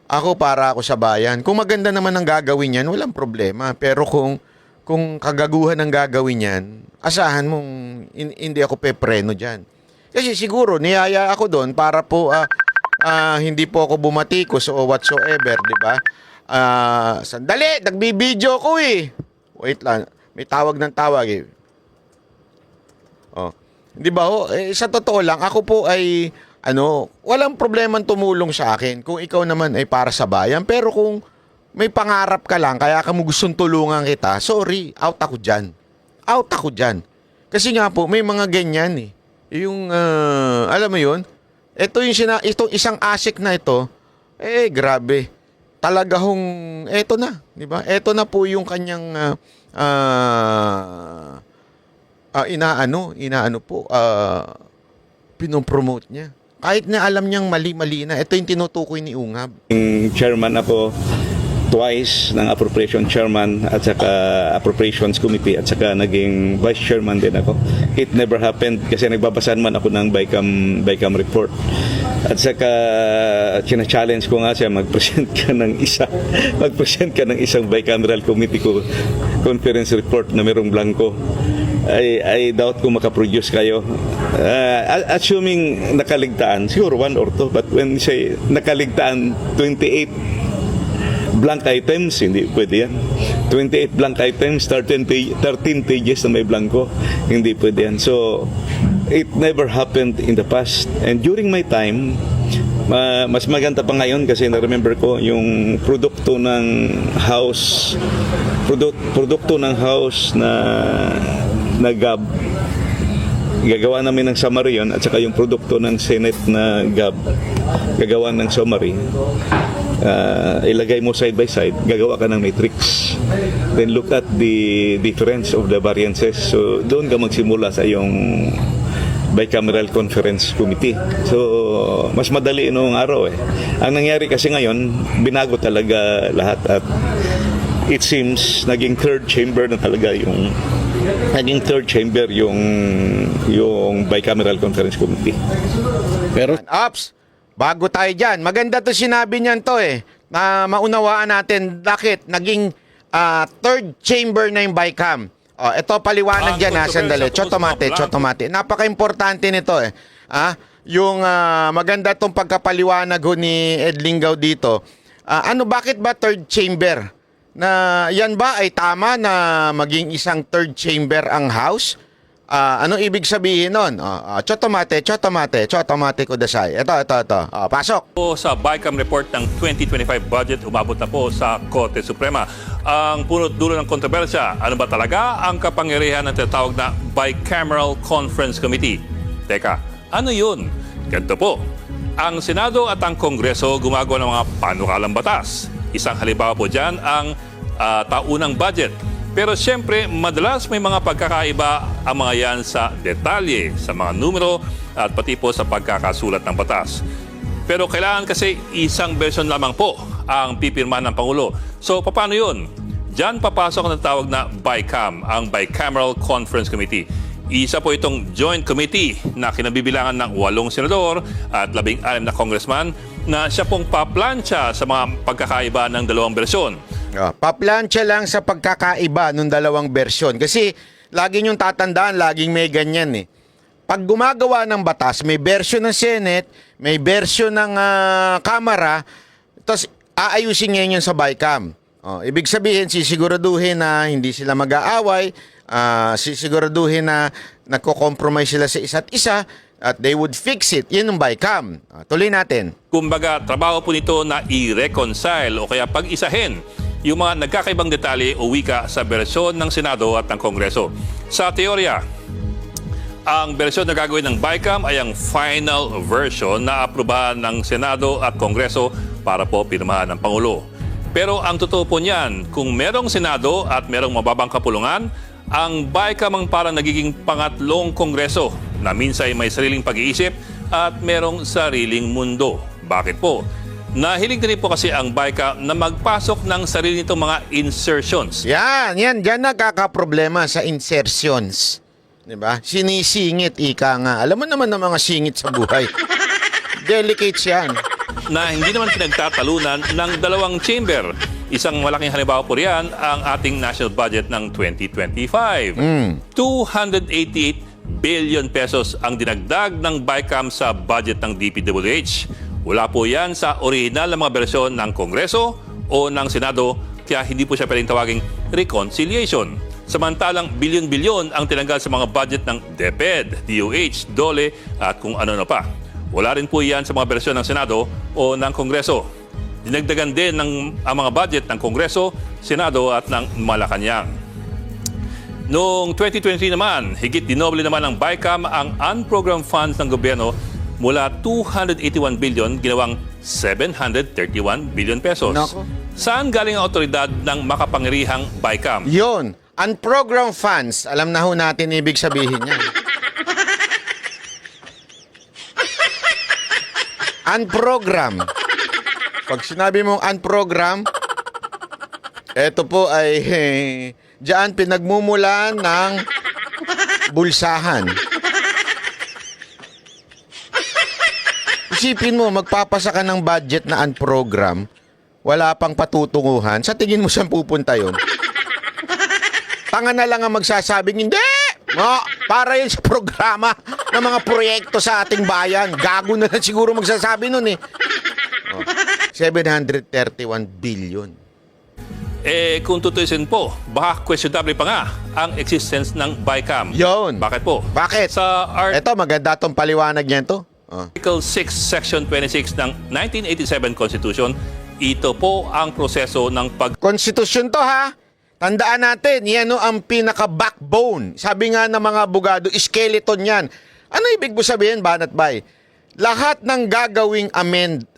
Ako para ako sa bayan. Kung maganda naman ang gagawin yan, walang problema. Pero kung kagaguhan ang gagawin yan, asahan mong hindi ako pepreno dyan. Kasi siguro, niyaya ako doon para po hindi po ako bumatikos o whatsoever, di ba? Sandali, nagbibideo ko Wait lang, may tawag ng tawag Di ba sa totoo lang, ako po ay, walang problemang tumulong sa akin kung ikaw naman ay para sa bayan. Pero kung may pangarap ka lang, kaya ka mo gustong tulungan kita, sorry, out ako dyan. Kasi nga po, may mga ganyan Yung, alam mo yun, itong isang ASIC na ito, grabe. Talaga eto na, di ba? Eto na po yung kanyang, inaano po, pinopromote niya. Kahit na alam niyang mali-mali na, ito yung tinutukoy ni Ungab. Chairman ako twice ng appropriation chairman at saka appropriations committee at saka naging vice chairman din ako. It never happened kasi nagbabasan man ako ng BICAM report. At saka china-challenge ko nga siya mag-present ka ng isang bicameral committee conference report na merong blanco. I doubt kung makaproduce kayo. Assuming nakaligtaan, siguro one or two, but when you say nakaligtaan 28 blank items, hindi pwede yan. 28 blank items, 13 pages na may blanco, hindi pwede yan. So, it never happened in the past. And during my time, mas maganda pa ngayon kasi na-remember ko yung produkto ng house na GAB. Gagawa namin ng summary yun at saka yung produkto ng Senate na GAB gagawa ng summary. Ilagay mo side by side, gagawa ka ng matrix. Then look at the difference of the variances. So doon ka magsimula sa yung bicameral conference committee. So mas madali noong araw Ang nangyari kasi ngayon, binago talaga lahat at it seems naging third chamber yung bicameral conference committee. Pero bago tayo dyan, maganda to sinabi niyan to na maunawaan natin bakit naging third chamber na yung BICAM. Ito paliwanag dyan sandali. Chotomate. Napaka-importante nito yung maganda tong pagkapaliwanag ni Ed Lingaw dito. Bakit ba third chamber? Na yan ba ay tama na maging isang third chamber ang House? Anong ibig sabihin nun? Chotomate kudasai. Ito. Pasok. Po sa BICAM report ng 2025 budget, umabot na po sa Korte Suprema. Ang punot dulo ng kontrobersya, ano ba talaga ang kapangyarihan ng tinatawag na Bicameral Conference Committee? Teka, ano yun? Ganito po. Ang Senado at ang Kongreso gumagawa ng mga panukalang batas. Isang halimbawa po dyan ang taunang budget. Pero siyempre, madalas may mga pagkakaiba ang mga yan sa detalye, sa mga numero at pati po sa pagkakasulat ng batas. Pero kailangan kasi isang version lamang po ang pipirmahan ng Pangulo. So, paano yun? Diyan papasok ang tawag na BICAM, ang Bicameral Conference Committee. Isa po itong joint committee na kinabibilangan ng 8 senador at 16 na congressman na siya pong paplansya sa mga pagkakaiba ng dalawang bersyon. Paplansya lang sa pagkakaiba ng dalawang bersyon. Kasi lagi niyong tatandaan, laging may ganyan eh. Pag gumagawa ng batas, may bersyon ng Senate, may bersyon ng Kamara, tapos aayusin ngayon yun sa BICAM. Ibig sabihin, sisiguraduhin na hindi sila mag-aaway, sisiguraduhin na nagko-compromise sila sa isa't isa, at they would fix it. Yun ang BICAM. Tuloy natin. Kumbaga, trabaho po nito na i-reconcile o kaya pag-isahin yung mga nagkakaibang detalye o wika sa bersyon ng Senado at ng Kongreso. Sa teorya, ang bersyon na gagawin ng BICAM ay ang final version na aprubahan ng Senado at Kongreso para po pirmahan ng Pangulo. Pero ang totoo po niyan, kung merong Senado at merong mababang kapulungan, ang BICAM ang parang nagiging pangatlong Kongreso na minsan may sariling pag-iisip at merong sariling mundo. Bakit po? Nahilig na rin po kasi ang BICAM na magpasok ng sarili nitong mga insertions. Yan. Diyan nagkakaproblema sa insertions. Diba? Sinisingit, ika nga. Alam mo naman ng mga singit sa buhay. Delicate yan. Na hindi naman pinagtatalunan ng dalawang chamber. Isang malaking halimbawa po riyan ang ating national budget ng 2025. 288 billion pesos ang dinagdag ng BICAM sa budget ng DPWH. Wala po yan sa original na mga bersyon ng Kongreso o ng Senado, kaya hindi po siya pwedeng tawaging reconciliation. Samantalang bilyon-bilyon ang tinanggal sa mga budget ng DepEd, DOH, DOLE at kung ano na pa. Wala rin po yan sa mga bersyon ng Senado o ng Kongreso. Dinagdagan din ang mga budget ng Kongreso, Senado at ng Malacanang. Noong 2023 naman, higit dinoble naman ng BICAM ang unprogrammed funds ng gobyerno mula 281 billion ginawang 731 billion pesos. Nako. Saan galing ang otoridad ng makapangyarihang BICAM? Yun. Unprogrammed funds. Alam na ho natin ibig sabihin yan. Unprogram. Pag sinabi mong unprogram, eto po ay diyan pinagmumulan ng bulsahan. Isipin mo, magpapasa ka ng budget na unprogram, wala pang patutunguhan, sa tingin mo saan pupunta yun? Tanga na lang ang magsasabing, hindi! Para yun sa programa ng mga proyekto sa ating bayan. Gago na lang siguro magsasabi nun eh. 731 billion. Kung tutusin po, baka questionable pa nga ang existence ng BICAM. Yun. Bakit po? Bakit? Sa Eto, maganda tong paliwanag niyan to. Article 6, Section 26 ng 1987 Constitution, ito po ang proseso ng Konstitusyon to ha. Tandaan natin, yan o ang pinaka-backbone. Sabi nga ng mga abogado, skeleton yan. Ano ibig mo sabihin, Banat Bay? Lahat ng gagawing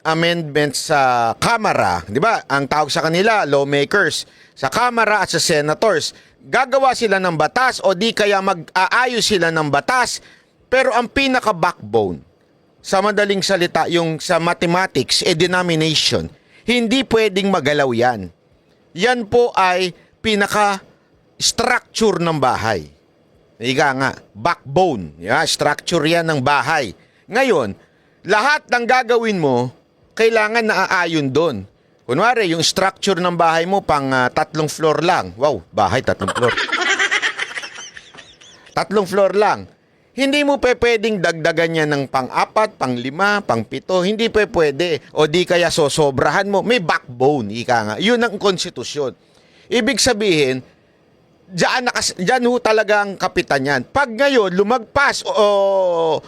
amendments sa Kamara, di ba? Ang tawag sa kanila, lawmakers, sa Kamara at sa senators, gagawa sila ng batas o di kaya mag-aayos sila ng batas. Pero ang pinaka-backbone, sa madaling salita, yung sa mathematics, denomination, hindi pwedeng magalaw yan. Yan po ay pinaka-structure ng bahay. Ika nga, backbone. Yeah, structure yan ng bahay. Ngayon, lahat ng gagawin mo, kailangan naaayon doon. Kunwari, yung structure ng bahay mo pang 3 floor lang. Wow, bahay 3 floor. 3 floor lang. Hindi mo pwedeng dagdagan niya ng pang-4, pang-5, pang-7. Hindi pwede. O di kaya sosobrahan mo. May backbone, ika nga. Yun ang konstitusyon. Ibig sabihin, Diyan ho talaga ang kapitan yan. Pag ngayon lumagpas o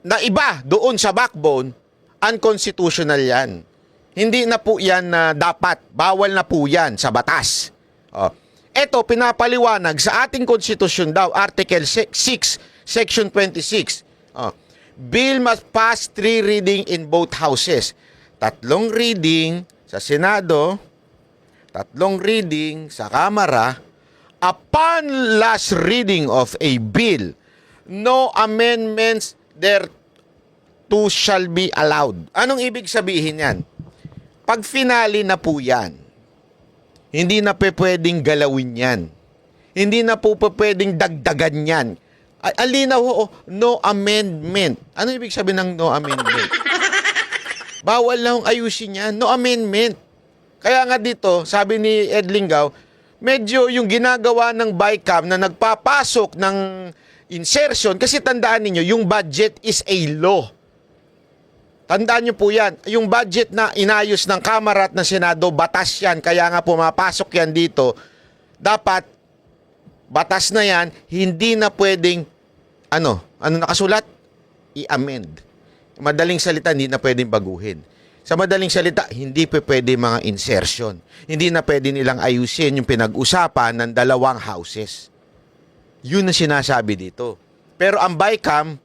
na iba doon sa backbone, unconstitutional yan. Hindi na po yan na dapat. Bawal na po yan sa batas. Ito, pinapaliwanag sa ating konstitusyon daw, Article 6, Section 26. Bill must pass 3 reading in both houses. 3 reading sa Senado, 3 reading sa Kamara. Upon last reading of a bill, no amendments thereto shall be allowed. Anong ibig sabihin yan? Pag finale na po yan, hindi na pwedeng galawin yan. Hindi na po pwedeng dagdagan yan. Alinaw ho, no amendment. Ano ibig sabihin ng no amendment? Bawal lang ayusin yan. No amendment. Kaya nga dito, sabi ni Ed Lingaw, medyo yung ginagawa ng BICAM na nagpapasok ng insertion, kasi tandaan niyo yung budget is a law. Tandaan niyo po yan. Yung budget na inayos ng Kamara at ng Senado, batas yan. Kaya nga pumapasok yan dito. Dapat, batas na yan, hindi na pwedeng, ano nakasulat? I-amend. Madaling salita, hindi na pwedeng baguhin. Sa madaling salita, hindi pwede mga insertion. Hindi na pwede nilang ayusin yung pinag-usapan ng 2 houses. Yun ang sinasabi dito. Pero ang BICAM,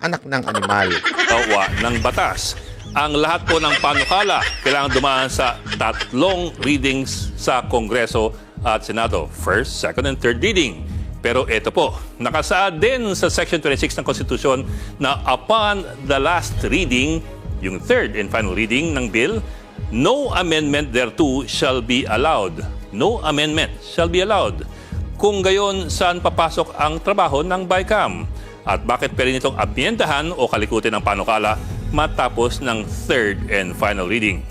anak ng animal. Tawa ng batas. Ang lahat po ng panukala kailangan dumaan sa 3 readings sa Kongreso at Senado. First, second, and third reading. Pero ito po, nakasaad din sa Section 26 ng Konstitusyon na upon the last reading, yung third and final reading ng bill, no amendment thereto shall be allowed. No amendment shall be allowed. Kung gayon, saan papasok ang trabaho ng BICAM? At bakit pwede nitong amyendahan o kalikutin ng panukala matapos ng third and final reading?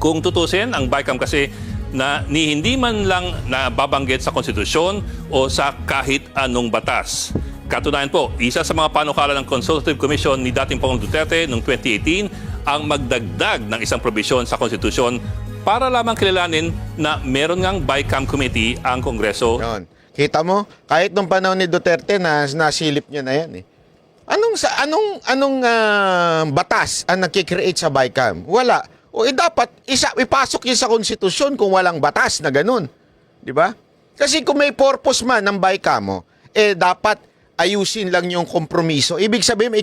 Kung tutusin, ang BICAM kasi na hindi man lang nababanggit sa konstitusyon o sa kahit anong batas. Katunayan po, isa sa mga panukala ng Consultative Commission ni dating Pangulong Duterte noong 2018 ang magdagdag ng isang probisyon sa konstitusyon para lamang kilalanin na meron ngang BICAM committee ang Kongreso. Yun. Kita mo, kahit nung panahon ni Duterte nasilip niya na yan eh. Anong batas ang nakikreate sa BICAM? Wala. O dapat ipasok yun sa konstitusyon kung walang batas na ganun. Di ba? Kasi kung may purpose man ng BICAM mo, dapat ayusin lang yung kompromiso. Ibig sabihin,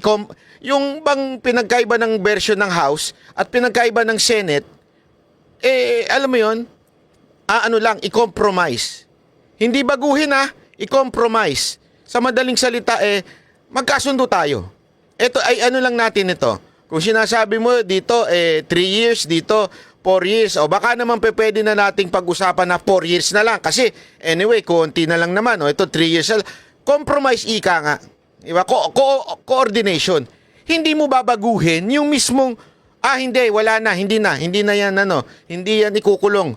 yung bang pinagkaiba ng version ng House at pinagkaiba ng Senate, alam mo yun, i-compromise. Hindi baguhin i-compromise. Sa madaling salita, magkasundo tayo. Ito ay lang natin ito. Kung sinasabi mo dito, 3 years, dito, 4 years, o baka naman pwede na nating pag-usapan na 4 years na lang. Kasi, anyway, konti na lang naman. Ito, 3 years na lang. Compromise ika nga. Diba? Coordination. Hindi mo babaguhin yung mismong, hindi, wala na, hindi na yan, hindi yan ikukulong.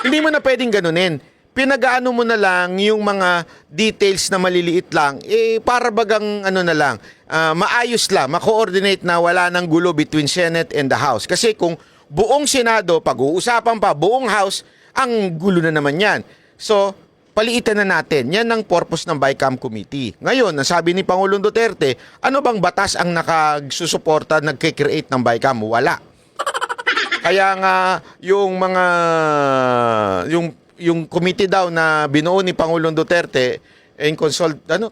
Hindi mo na pwedeng ganunin. Pinagaano mo na lang yung mga details na maliliit lang, para bagang maayos lang, ma-coordinate na wala nang gulo between Senate and the House. Kasi kung buong Senado, pag-uusapan pa, buong House, ang gulo na naman yan. So, paliitan na natin. Yan ang purpose ng BICAM Committee. Ngayon, nasabi ni Pangulong Duterte, ano bang batas ang nakasusuporta, nagkikreate ng BICAM? Wala. Kaya nga, yung committee daw na binuo ni Pangulong Duterte,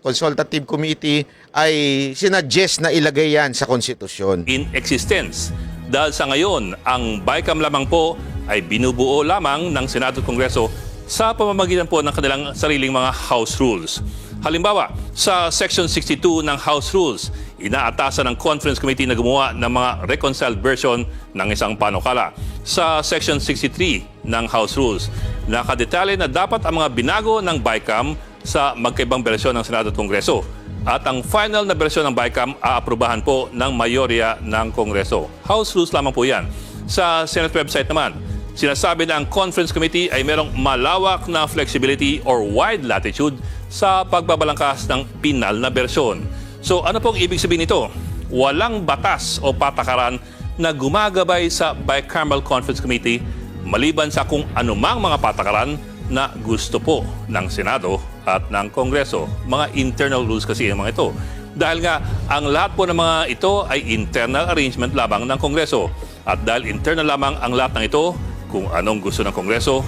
consultative committee, ay sinuggest na ilagay yan sa konstitusyon. In existence. Dahil sa ngayon, ang BICAM lamang po ay binubuo lamang ng Senado at Kongreso sa pamamagitan po ng kanilang sariling mga House Rules. Halimbawa, sa Section 62 ng House Rules, inaatasan ng Conference Committee na gumawa ng mga reconciled version ng isang panukala. Sa Section 63 ng House Rules, nakadetalye na dapat ang mga binago ng BICAM sa magkaibang bersyon ng Senado at Kongreso. At ang final na bersyon ng BICAM aaprubahan po ng mayorya ng Kongreso. House Rules lamang po yan. Sa Senate website naman, sinasabi na ang Conference Committee ay merong malawak na flexibility or wide latitude sa pagbabalangkas ng pinal na bersyon. So ano pong ibig sabihin nito? Walang batas o patakaran na gumagabay sa Bicameral Conference Committee maliban sa kung anumang mga patakaran na gusto po ng Senado at ng Kongreso. Mga internal rules kasi yung mga ito. Dahil nga, ang lahat po ng mga ito ay internal arrangement lamang ng Kongreso. At dahil internal lamang ang lahat ng ito, kung anong gusto ng Kongreso,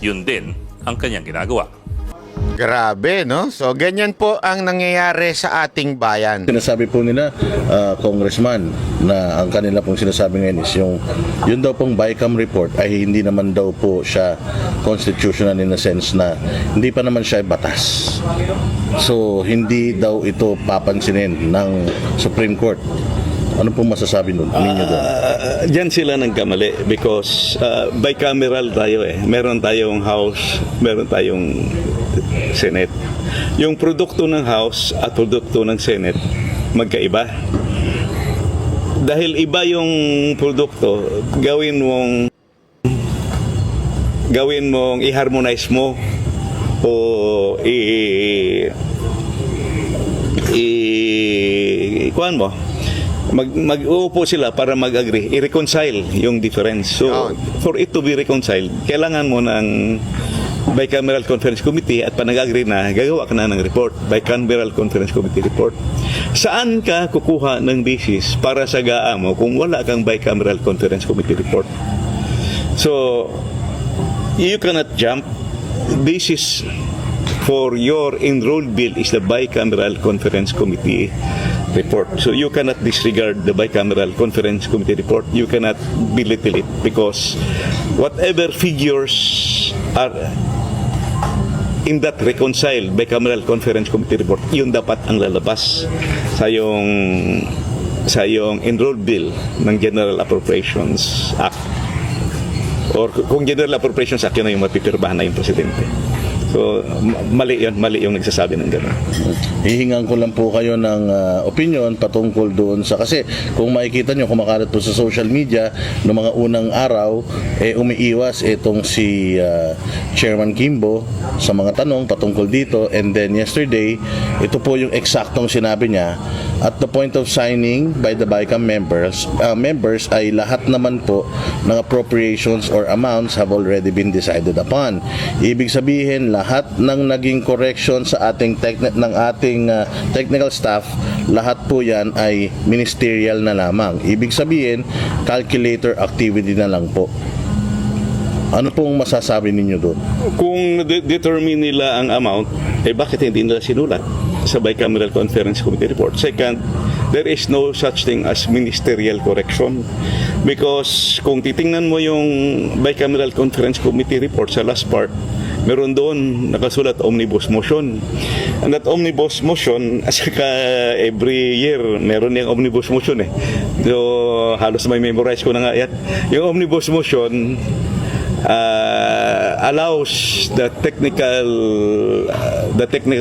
yun din ang kanyang ginagawa. Grabe, no? So, ganyan po ang nangyayari sa ating bayan. Sinasabi po nila, Congressman, na ang kanila pong sinasabi ngayon is yun daw pong BICAM report ay hindi naman daw po siya constitutional in a sense na hindi pa naman siya batas. So, hindi daw ito papansinin ng Supreme Court. Ano pong masasabi ninyo doon? Diyan sila nagkamali because bicameral tayo eh. Meron tayong House, meron tayong Senate. Yung produkto ng House at produkto ng Senate, magkaiba. Dahil iba yung produkto, gawin mong i-harmonize mo o kuhan mo. Mag-uupo sila para mag-agree, i-reconcile yung difference. So, for it to be reconciled, kailangan mo ng Bicameral Conference Committee at panag-agree na gagawa ka na ng report, Bicameral Conference Committee report. Saan ka kukuha ng basis para sa GAA mo kung wala kang Bicameral Conference Committee report? So, you cannot jump. Basis for your enrolled bill is the Bicameral Conference Committee report. So you cannot disregard the Bicameral Conference Committee report. You cannot belittle it because whatever figures are in that reconciled Bicameral Conference Committee report, yun dapat ang lalabas sa yung enrolled bill ng General Appropriations Act. Or kung General Appropriations Act, yun na yung mapipirbahan na yung Presidente. So, mali yung nagsasabi ng gano'n. Hihingan ko lang po kayo ng opinion patungkol doon sa, kasi kung makikita nyo, kumakalat po sa social media noong mga unang araw, umiiwas itong si Chairman Kimbo sa mga tanong patungkol dito, and then yesterday, ito po yung eksaktong sinabi niya, at the point of signing by the BICAM members ay lahat naman po ng appropriations or amounts have already been decided upon. Ibig sabihin, lahat ng naging correction sa ating technical staff, lahat po yan ay ministerial na lamang. Ibig sabihin, calculator activity na lang po. Ano pong masasabi ninyo doon? Kung determine nila ang amount, bakit hindi nila sinulat sa Bicameral Conference Committee report? Second, there is no such thing as ministerial correction because kung titingnan mo yung Bicameral Conference Committee report sa last part, meron doon nakasulat omnibus motion. And that omnibus motion, as every year, meron yung omnibus motion eh. So, halos may memorize ko na nga yan. Yung omnibus motion allows the technical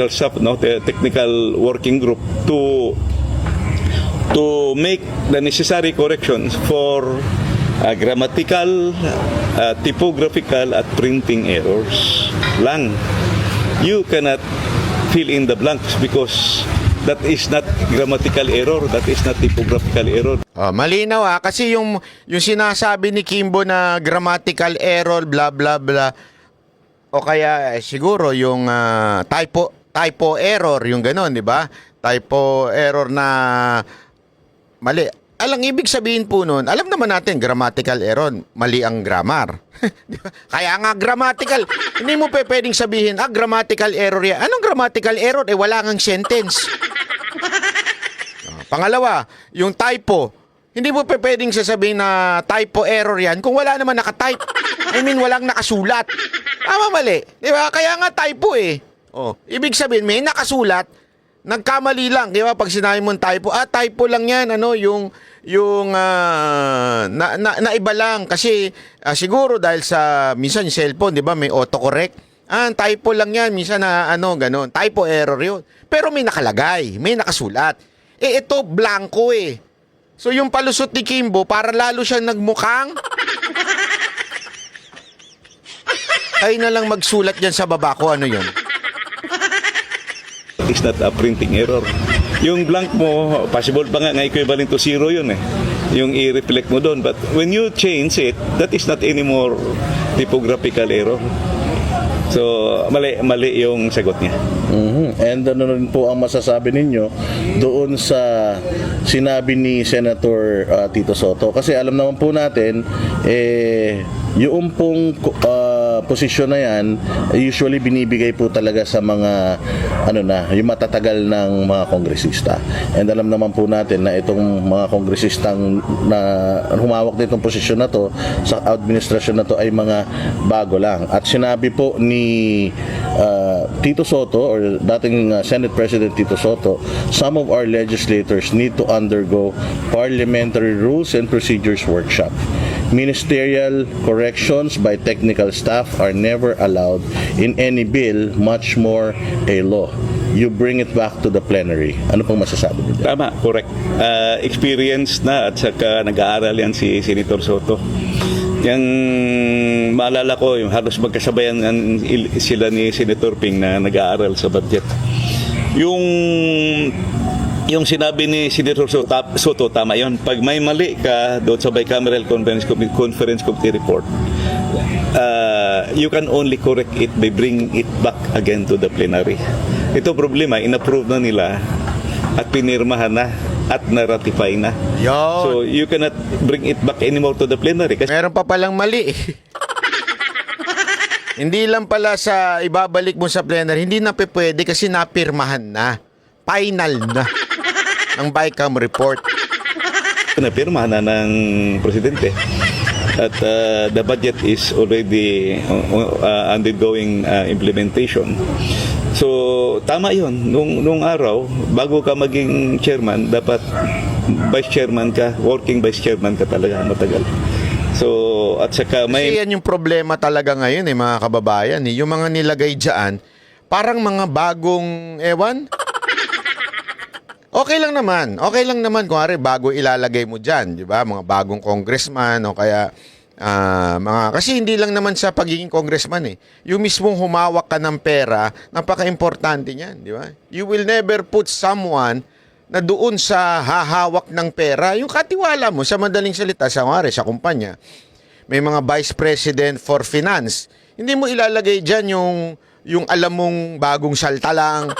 staff, the technical working group to make the necessary corrections for grammatical, typographical at printing errors lang. You cannot fill in the blanks because that is not grammatical error, that is not typographical error. Malinaw kasi yung sinasabi ni Kimbo na grammatical error, blah blah blah, o kaya siguro yung typo error, yung gano'n, di ba? Typo error na mali. Alang ibig sabihin po nun, alam naman natin, grammatical error, mali ang grammar. Di ba? Kaya nga grammatical, hindi mo pwedeng sabihin, grammatical error yan. Anong grammatical error? Wala ngang sentence. Pangalawa, yung typo, hindi mo pwedeng sasabihin na typo error yan kung wala naman nakatype. I mean, walang nakasulat. Tama, mali. Di ba? Kaya nga typo eh. Ibig sabihin, may nakasulat, nagkamali lang, di ba? Pag sinabi mong typo, typo lang yan, naiba lang kasi siguro dahil sa minsan yung cellphone, di ba, may autocorrect. Typo lang yan, minsan na ganon. Typo error yun. Pero may nakalagay, may nakasulat. Ito blanco eh. So yung palusot ni Kimbo, para lalo siyang nagmukhang ay na lang magsulat dyan sa baba ko, ano yun? It's not a printing error. Yung blank mo, possible pa nga equivalent to zero yun eh. Yung i-reflect mo doon. But when you change it, that is not anymore typographical error. So, mali yung sagot niya. And ano rin po ang masasabi ninyo doon sa sinabi ni Senator Tito Soto? Kasi alam naman po natin, yung pong posisyon na yan, usually binibigay po talaga sa mga yung matatagal ng mga kongresista. And alam naman po natin na itong mga kongresistang na humawak nitong posisyon na to sa administrasyon na to ay mga bago lang. At sinabi po ni Tito Soto or dating Senate President Tito Soto, some of our legislators need to undergo parliamentary rules and procedures workshop. Ministerial corrections by technical staff are never allowed in any bill, much more a law. You bring it back to the plenary. Ano pong masasabi niyo? Tama, correct. Experience na at saka nag-aaral yan si Senator Soto. Yung maalala ko, yung halos magkasabayan sila ni Senator Ping na nag-aaral sa budget. Yung sinabi ni Senator Soto, tama yun. Pag may mali ka doon sa Bicameral Conference Committee report, you can only correct it by bringing it back again to the plenary. Ito problema, inapprove na nila at pinirmahan na at na-ratify na. Yun. So, you cannot bring it back anymore to the plenary. Kasi Meron pa palang mali. Hindi lang pala sa ibabalik mo sa plenary, hindi na pwede kasi napirmahan na. Final na ng BICAM report. napirmahan na ng presidente. At the budget is already undergoing implementation. So, tama yun. Nung araw, bago ka maging chairman, dapat vice chairman ka, working vice chairman ka talaga matagal. So, at saka may... Kasi yan yung problema talaga ngayon mga kababayan. Yung mga nilagay dyan, parang mga bagong, okay lang naman kung bago ilalagay mo dyan, di ba? Mga bagong congressman o kaya kasi hindi lang naman sa pagiging congressman yung mismong humawak ka ng pera, napaka-importante niyan, di ba? You will never put someone na doon sa hahawak ng pera, yung katiwala mo, sa madaling salita, sa kumpanya, may mga vice president for finance. Hindi mo ilalagay dyan yung alam mong bagong salta lang,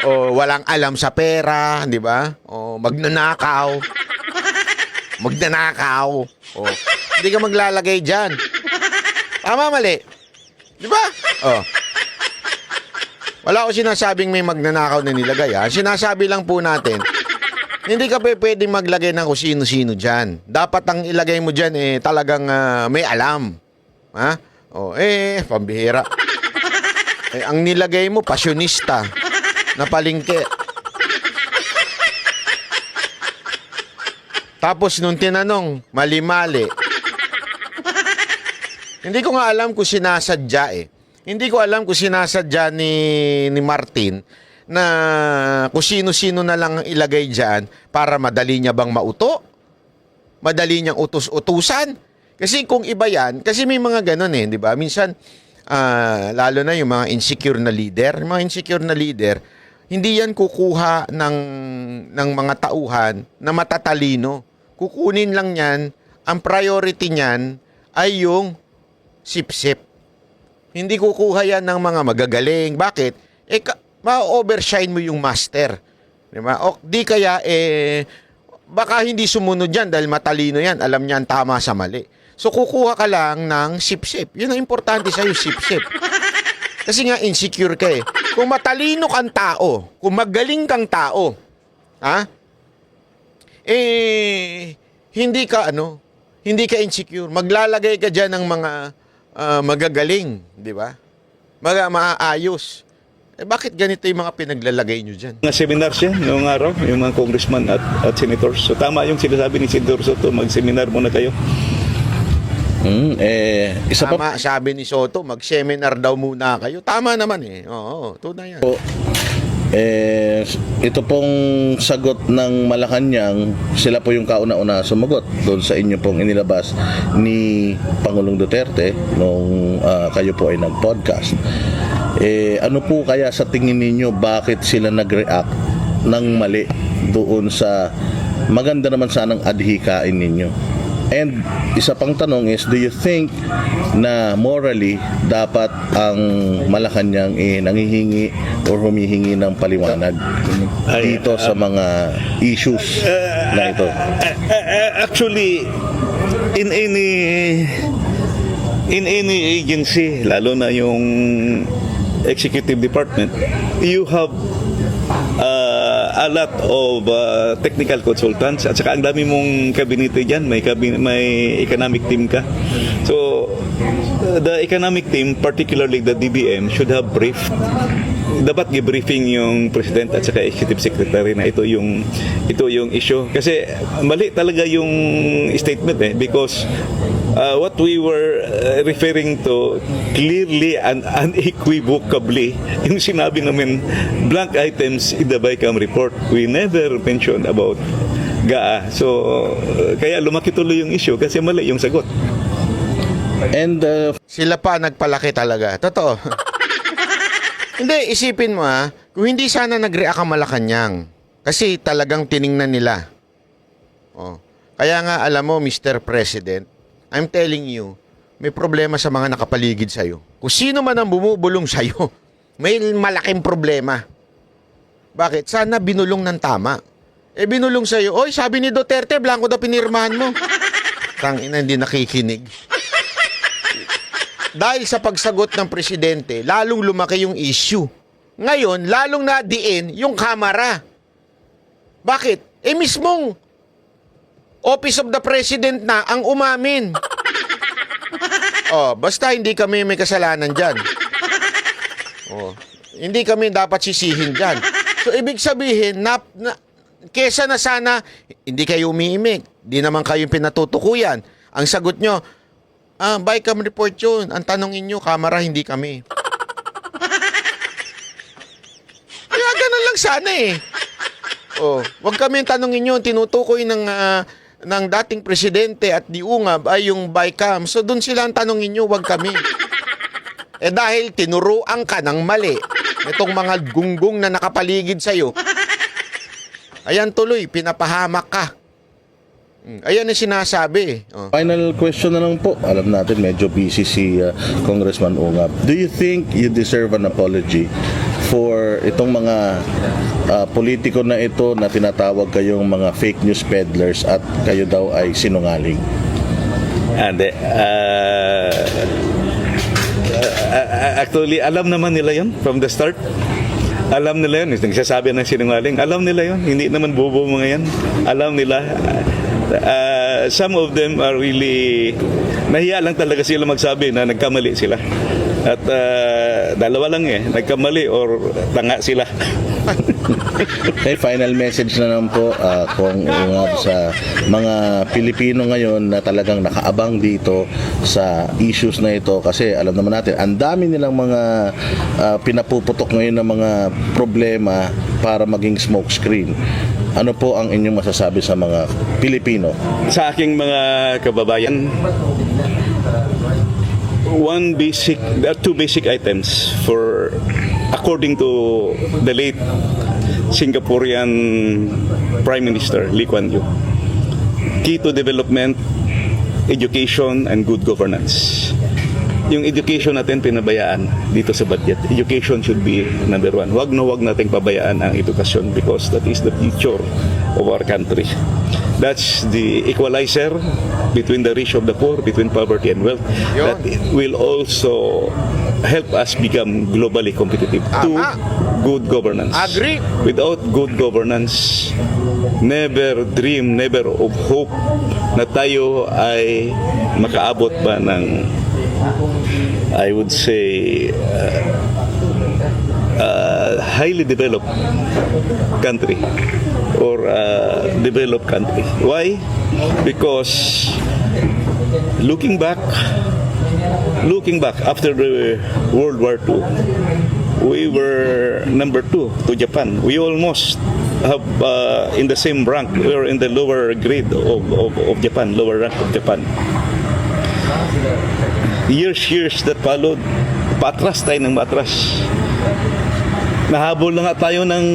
o walang alam sa pera, di ba? O magnanakaw. O hindi ka maglalagay dyan. Tama, mali. Di ba? Wala ko sinasabing may magnanakaw na nilagay. Sinasabi lang po natin, hindi ka pwedeng maglagay ng kung sino-sino dyan. Dapat ang ilagay mo dyan talagang may alam. Pambihira. Ang nilagay mo, pasyonista na palingke. Tapos nung tinanong, mali-mali. Hindi ko nga alam kung sinasadya Hindi ko alam kung sinasadya ni Martin na kung sino-sino na lang ang ilagay dyan para madali niya bang mauto? Madali niyang utus-utusan? Kasi kung iba yan, kasi may mga ganun di ba? Minsan, lalo na yung mga insecure na leader. Yung mga insecure na leader, hindi yan kukuha ng mga tauhan na matatalino. Kukunin lang yan, ang priority niyan ay yung sip-sip. Hindi kukuha yan ng mga magagaling. Bakit? Ma-overshine mo yung master. Diba? O di kaya, baka hindi sumunod yan dahil matalino yan. Alam niya ang tama sa mali. So, kukuha ka lang ng sip-sip. Yun ang importante sa'yo, sip-sip. Kasi nga, insecure ka Kung matalino kang tao, kung magaling kang tao, hindi ka insecure. Maglalagay ka dyan ng mga magagaling, di ba? Maayos. Bakit ganito yung mga pinaglalagay nyo dyan? Mga seminars yan, noong araw, yung mga congressman at senators. So tama yung sinasabi ni Senator Soto, mag-seminar muna kayo. Tama, sabi ni Soto, mag-seminar daw muna kayo. Tama naman Oo, tunay yan. Ito pong sagot ng Malacanang, sila po yung kauna-una sumagot doon sa inyo pong inilabas ni Pangulong Duterte nung kayo po ay nag-podcast. Ano po kaya sa tingin ninyo, bakit sila nag-react ng mali doon sa maganda naman sanang adhikain ninyo? And isa pang tanong is, do you think na morally dapat ang Malacanang nangihingi or humihingi ng paliwanag dito sa mga issues na ito? Actually, in any agency, lalo na yung executive department, you have a lot of technical consultants, at saka ang dami mong kabinete dyan, may economic team ka. So the economic team, particularly the DBM, should have briefed, dapat i-briefing yung president at saka executive secretary na ito yung issue, kasi mali talaga yung statement because what we were referring to clearly and unequivocally, yung sinabi namin blank items in the BICAM report. We never mentioned about GAA. So kaya lumaki tuloy yung issue kasi mali yung sagot. And Sila pa nagpalaki talaga. Totoo. Hindi, isipin mo kung hindi sana nag-react ang Malacanang. Kasi talagang tiningnan nila. Oh. Kaya nga, alam mo, Mr. President, I'm telling you, may problema sa mga nakapaligid sa'yo. Kung sino man ang bumubulong sa'yo, may malaking problema. Bakit? Sana binulong ng tama. Binulong sa'yo, oy, sabi ni Duterte, blanco daw pinirmahan mo. Tangina, hindi nakikinig. Dahil sa pagsagot ng presidente, lalong lumaki yung issue. Ngayon, lalong nadiin yung kamera. Bakit? Mismong Office of the President na ang umamin. Basta hindi kami may kasalanan dyan. Hindi kami dapat sisihin dyan. So, ibig sabihin, kesa na sana, hindi kayo umiimik. Di naman kayong pinatutukuyan. Ang sagot nyo, BICAM report yun. Ang tanongin nyo, kamera, hindi kami. Kaya ganun lang sana wag kami tanongin nyo, tinutukoy ng dating presidente at di ungab ay yung BICAM. So, dun sila ang tanongin nyo, wag kami. Dahil tinuruan ka ng mali itong mga gunggong na nakapaligid sa'yo, ayan tuloy, pinapahamak ka. Ayan ang sinasabi. Final question na lang po. Alam natin medyo busy si Congressman Ungab. Do you think you deserve an apology for itong mga politiko na ito na tinatawag kayong mga fake news peddlers at kayo daw ay sinungaling? Actually, alam naman nila yun from the start. Alam nila yun. Nagsasabi ng sinungaling. Alam nila yun. Hindi naman bobo mga yan. Alam nila. Some of them are really nahiya lang talaga sila magsabi na nagkamali sila. At dalawa lang nagkamali or tanga sila. Okay, final message na naman po kung sa mga Pilipino ngayon na talagang nakaabang dito sa issues na ito, kasi alam naman natin ang dami nilang mga pinapuputok ngayon ng mga problema para maging smokescreen. Ano po ang inyong masasabi sa mga Pilipino? Sa aking mga kababayan, there are two basic items for, according to the late Singaporean Prime Minister Lee Kuan Yew, key to development, education, and good governance. Yung education natin pinabayaan dito sa budget. Education should be number one. Wag nating pabayaan ang edukasyon because that is the future of our country. That's the equalizer between the rich of the poor, between poverty and wealth. That will also help us become globally competitive. Two, good governance. Agree. Without good governance, never dream, never of hope na tayo ay makaabot pa ng, I would say, highly developed country or developed country. Why? Because looking back after the World War II, we were number 2 to Japan. We almost have in the same rank. We were in the lower grade of Japan, lower rank of Japan. Years that followed, patras tayo ng matras. Nahabol na nga tayo ng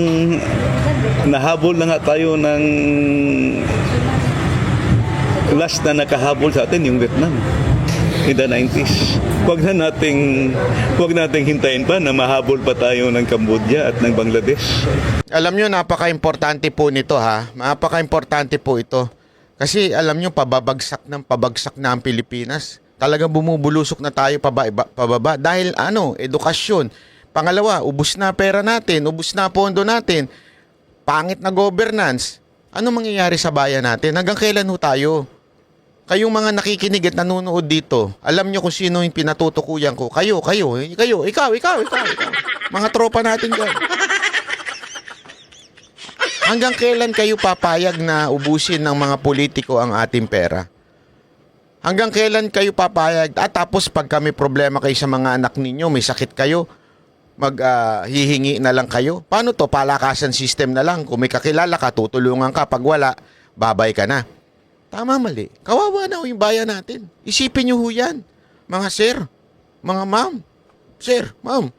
last na nakahabol sa atin yung Vietnam in the 90s. Huwag nating hintayin pa na mahabol pa tayo ng Cambodia at ng Bangladesh. Alam nyo, napaka-importante po nito ha. Napaka-importante po ito. Kasi alam nyo, pabagsak na ang Pilipinas. Talagang bumubulusok na tayo pababa. Dahil edukasyon. Pangalawa, ubus na pera natin, ubus na pondo natin. Pangit na governance. Ano mangyayari sa bayan natin? Hanggang kailan ho tayo? Kayong mga nakikinig at nanonood dito, alam nyo kung sino yung pinatutukuyan ko. Kayo, ikaw. Mga tropa natin dyan. Hanggang kailan kayo papayag na ubusin ng mga politiko ang ating pera? Hanggang kailan kayo papayag? At tapos pag kami problema kayo sa mga anak ninyo, may sakit kayo, hihingi na lang kayo. Paano to? Palakasan system na lang. Kung may kakilala ka, tutulungan ka. Pag wala, babay ka na. Tama, mali. Kawawa na ho yung bayan natin. Isipin nyo ho yan. Mga sir, mga ma'am. Sir, ma'am.